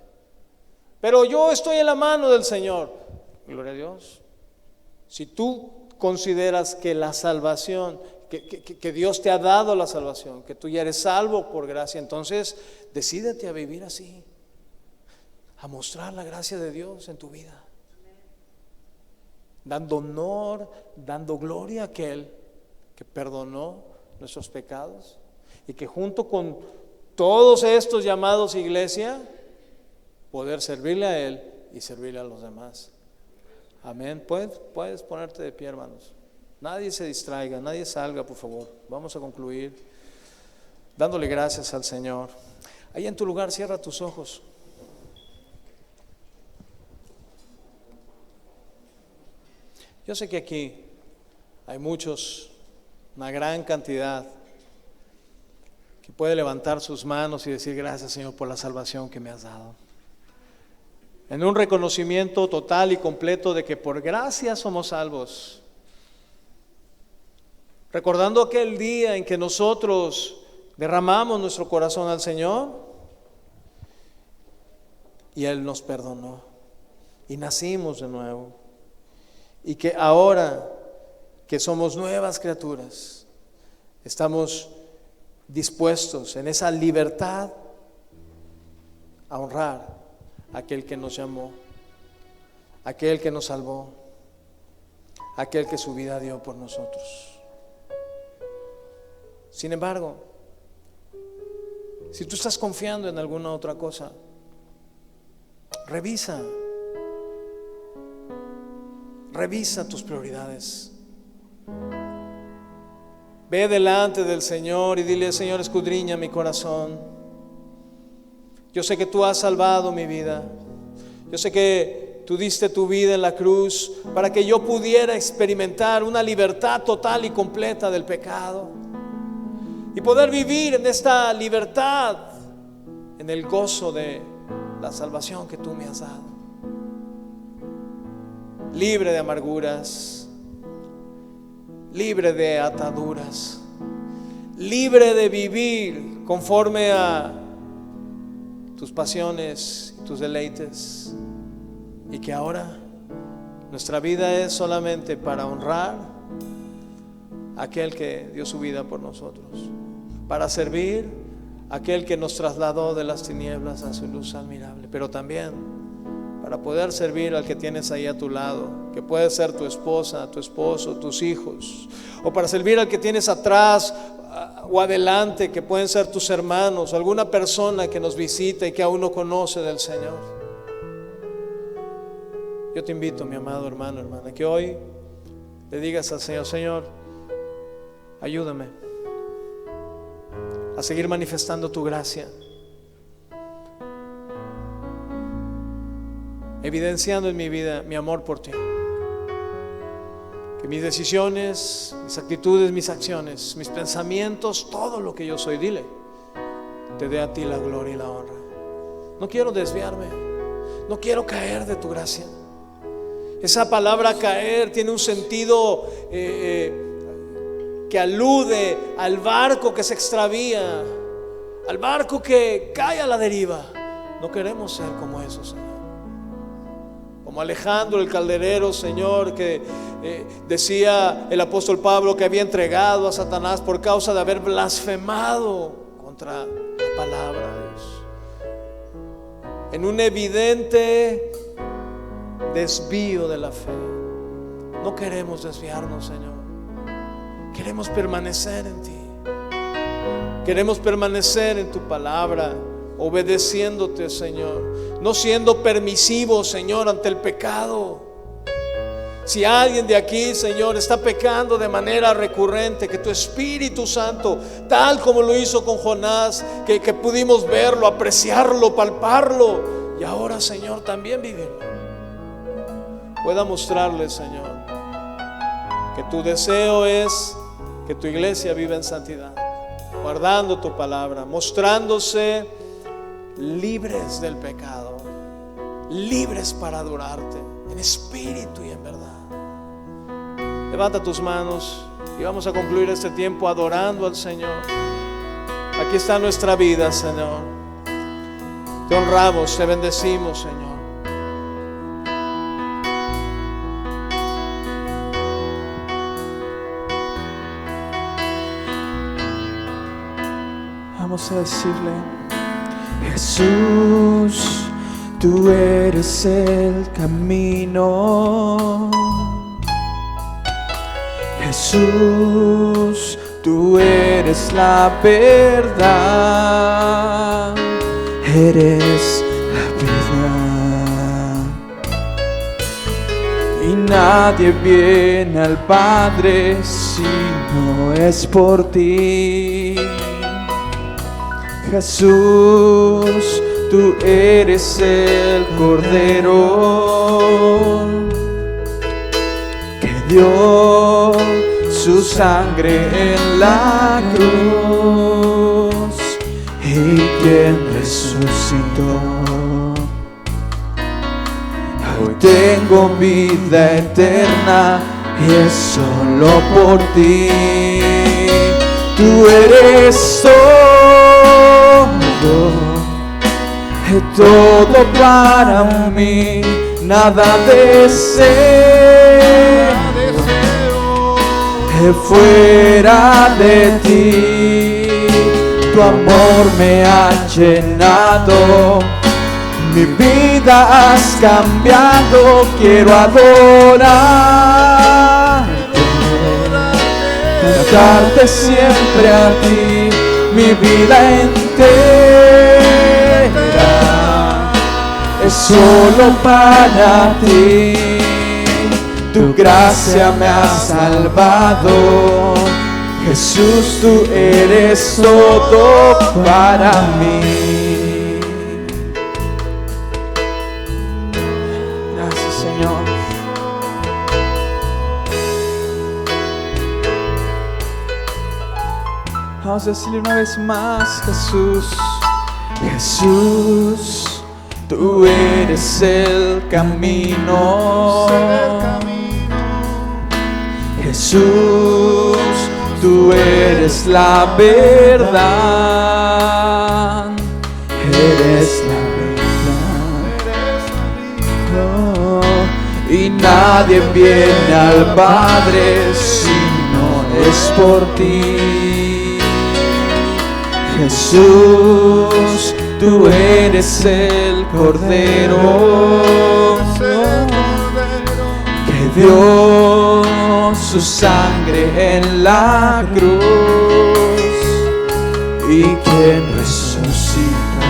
Pero yo estoy en la mano del Señor. Gloria a Dios. Si tú consideras que la salvación, que Dios te ha dado la salvación, que tú ya eres salvo por gracia, entonces decídete a vivir así, a mostrar la gracia de Dios en tu vida, dando honor, dando gloria a aquel que perdonó nuestros pecados y que junto con todos estos llamados iglesia, poder servirle a Él y servirle a los demás. Amén. Puedes ponerte de pie, hermanos. Nadie se distraiga, nadie salga, por favor. Vamos a concluir dándole gracias al Señor. Ahí en tu lugar, cierra tus ojos. Yo sé que aquí hay muchos, una gran cantidad, que puede levantar sus manos y decir gracias, Señor, por la salvación que me has dado. En un reconocimiento total y completo de que por gracia somos salvos. Recordando aquel día en que nosotros derramamos nuestro corazón al Señor y Él nos perdonó y nacimos de nuevo. Y que ahora que somos nuevas criaturas, estamos dispuestos en esa libertad a honrar a aquel que nos llamó, aquel que nos salvó, aquel que su vida dio por nosotros. Sin embargo, si tú estás confiando en alguna otra cosa, revisa tus prioridades. Ve delante del Señor y dile: Señor, escudriña mi corazón. Yo sé que tú has salvado mi vida. Yo sé que tú diste tu vida en la cruz para que yo pudiera experimentar una libertad total y completa del pecado y poder vivir en esta libertad, en el gozo de la salvación que tú me has dado. Libre de amarguras, libre de ataduras, libre de vivir conforme a tus pasiones y tus deleites, y que ahora nuestra vida es solamente para honrar a aquel que dio su vida por nosotros, para servir a aquel que nos trasladó de las tinieblas a su luz admirable, pero también para poder servir al que tienes ahí a tu lado, que puede ser tu esposa, tu esposo, tus hijos, o para servir al que tienes atrás o adelante, que pueden ser tus hermanos, o alguna persona que nos visita y que aún no conoce del Señor. Yo te invito, mi amado hermano, hermana, que hoy le digas al Señor: Señor, ayúdame a seguir manifestando tu gracia, evidenciando en mi vida mi amor por ti. Que mis decisiones, mis actitudes, mis acciones, mis pensamientos, todo lo que yo soy, dile, te dé a ti la gloria y la honra. No quiero desviarme, no quiero caer de tu gracia. Esa palabra caer tiene un sentido que alude al barco que se extravía, al barco que cae a la deriva. No queremos ser como eso, Señor. Como Alejandro el calderero, Señor, que decía el apóstol Pablo que había entregado a Satanás por causa de haber blasfemado contra la palabra de Dios, en un evidente desvío de la fe. No queremos desviarnos, Señor. Queremos permanecer en ti. Queremos permanecer en tu palabra, obedeciéndote, Señor, no siendo permisivos, Señor, ante el pecado. Si alguien de aquí, Señor, está pecando de manera recurrente, que tu Espíritu Santo, tal como lo hizo con Jonás, que pudimos verlo, apreciarlo, palparlo, y ahora, Señor, también vivirlo, pueda mostrarle, Señor, que tu deseo es que tu iglesia viva en santidad, guardando tu palabra, mostrándose libres del pecado, libres para adorarte en espíritu y en verdad. Levanta tus manos y vamos a concluir este tiempo adorando al Señor. Aquí está nuestra vida, Señor. Te honramos, te bendecimos, Señor. Vamos a decirle: Jesús, tú eres el camino. Jesús, tú eres la verdad. Eres la vida. Y nadie viene al Padre si no es por ti. Jesús, tú eres el Cordero que dio su sangre en la cruz y quien resucitó. Hoy tengo vida eterna y es solo por ti. Tú eres todo para mí, nada deseo fuera de ti. Tu amor me ha llenado, mi vida has cambiado. Quiero adorarte, cantarte siempre a ti, mi vida entera es solo para ti. Tu gracia me ha salvado. Jesús, tú eres todo para mí. Gracias, Señor. Vamos a decirle una vez más: Jesús, Jesús, tú eres el camino. Jesús, tú eres la verdad. Eres la verdad. Oh, y nadie viene al Padre si no es por ti. Jesús, tú eres el Cordero que dio su sangre en la cruz y quien resucitó.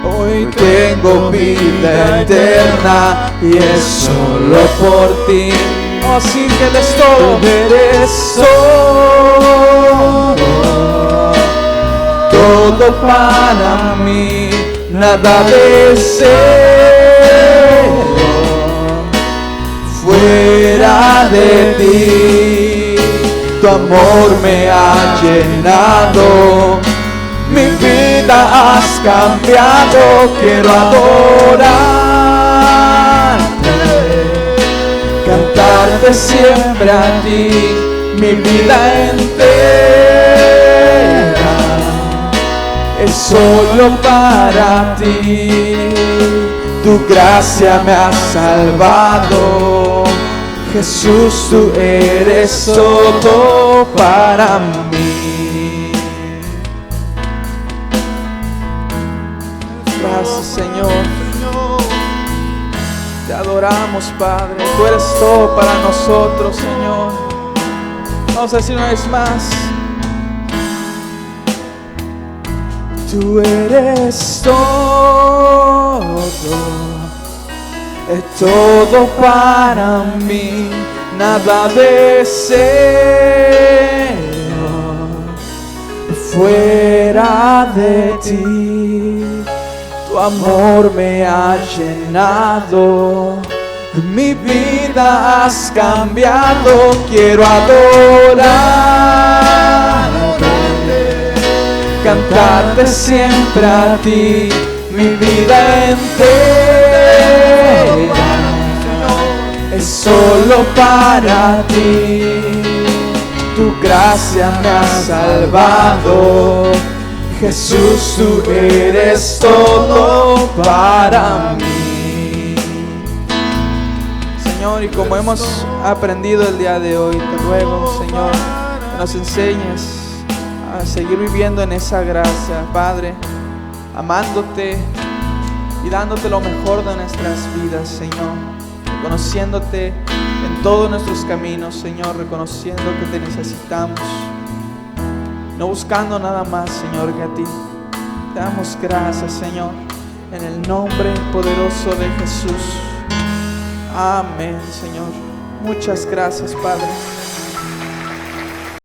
Hoy tengo vida eterna y es solo por ti. Oh, sí, que Él es todo. Tú eres todo para mí, nada deseo fuera de ti. Tu amor me ha llenado, mi vida has cambiado. Quiero adorarte, cantarte siempre a ti, mi vida entera es solo para ti. Tu gracia me ha salvado, Jesús, tú eres todo para mí. Gracias, Señor. Te adoramos, Padre. Tú eres todo para nosotros, Señor. Vamos a decir una vez más. Tú eres todo para mí, nada deseo fuera de ti. Tu amor me ha llenado, mi vida has cambiado. Quiero adorarte, cantarte siempre a ti, mi vida entera es solo para ti. Tu gracia me ha salvado, Jesús, tú eres todo para mí. Señor, y como hemos aprendido el día de hoy, te ruego, Señor, que nos enseñes a seguir viviendo en esa gracia, Padre, amándote y dándote lo mejor de nuestras vidas, Señor, reconociéndote en todos nuestros caminos, Señor, reconociendo que te necesitamos, no buscando nada más, Señor, que a ti. Te damos gracias, Señor, en el nombre poderoso de Jesús. Amén, Señor. Muchas gracias, Padre.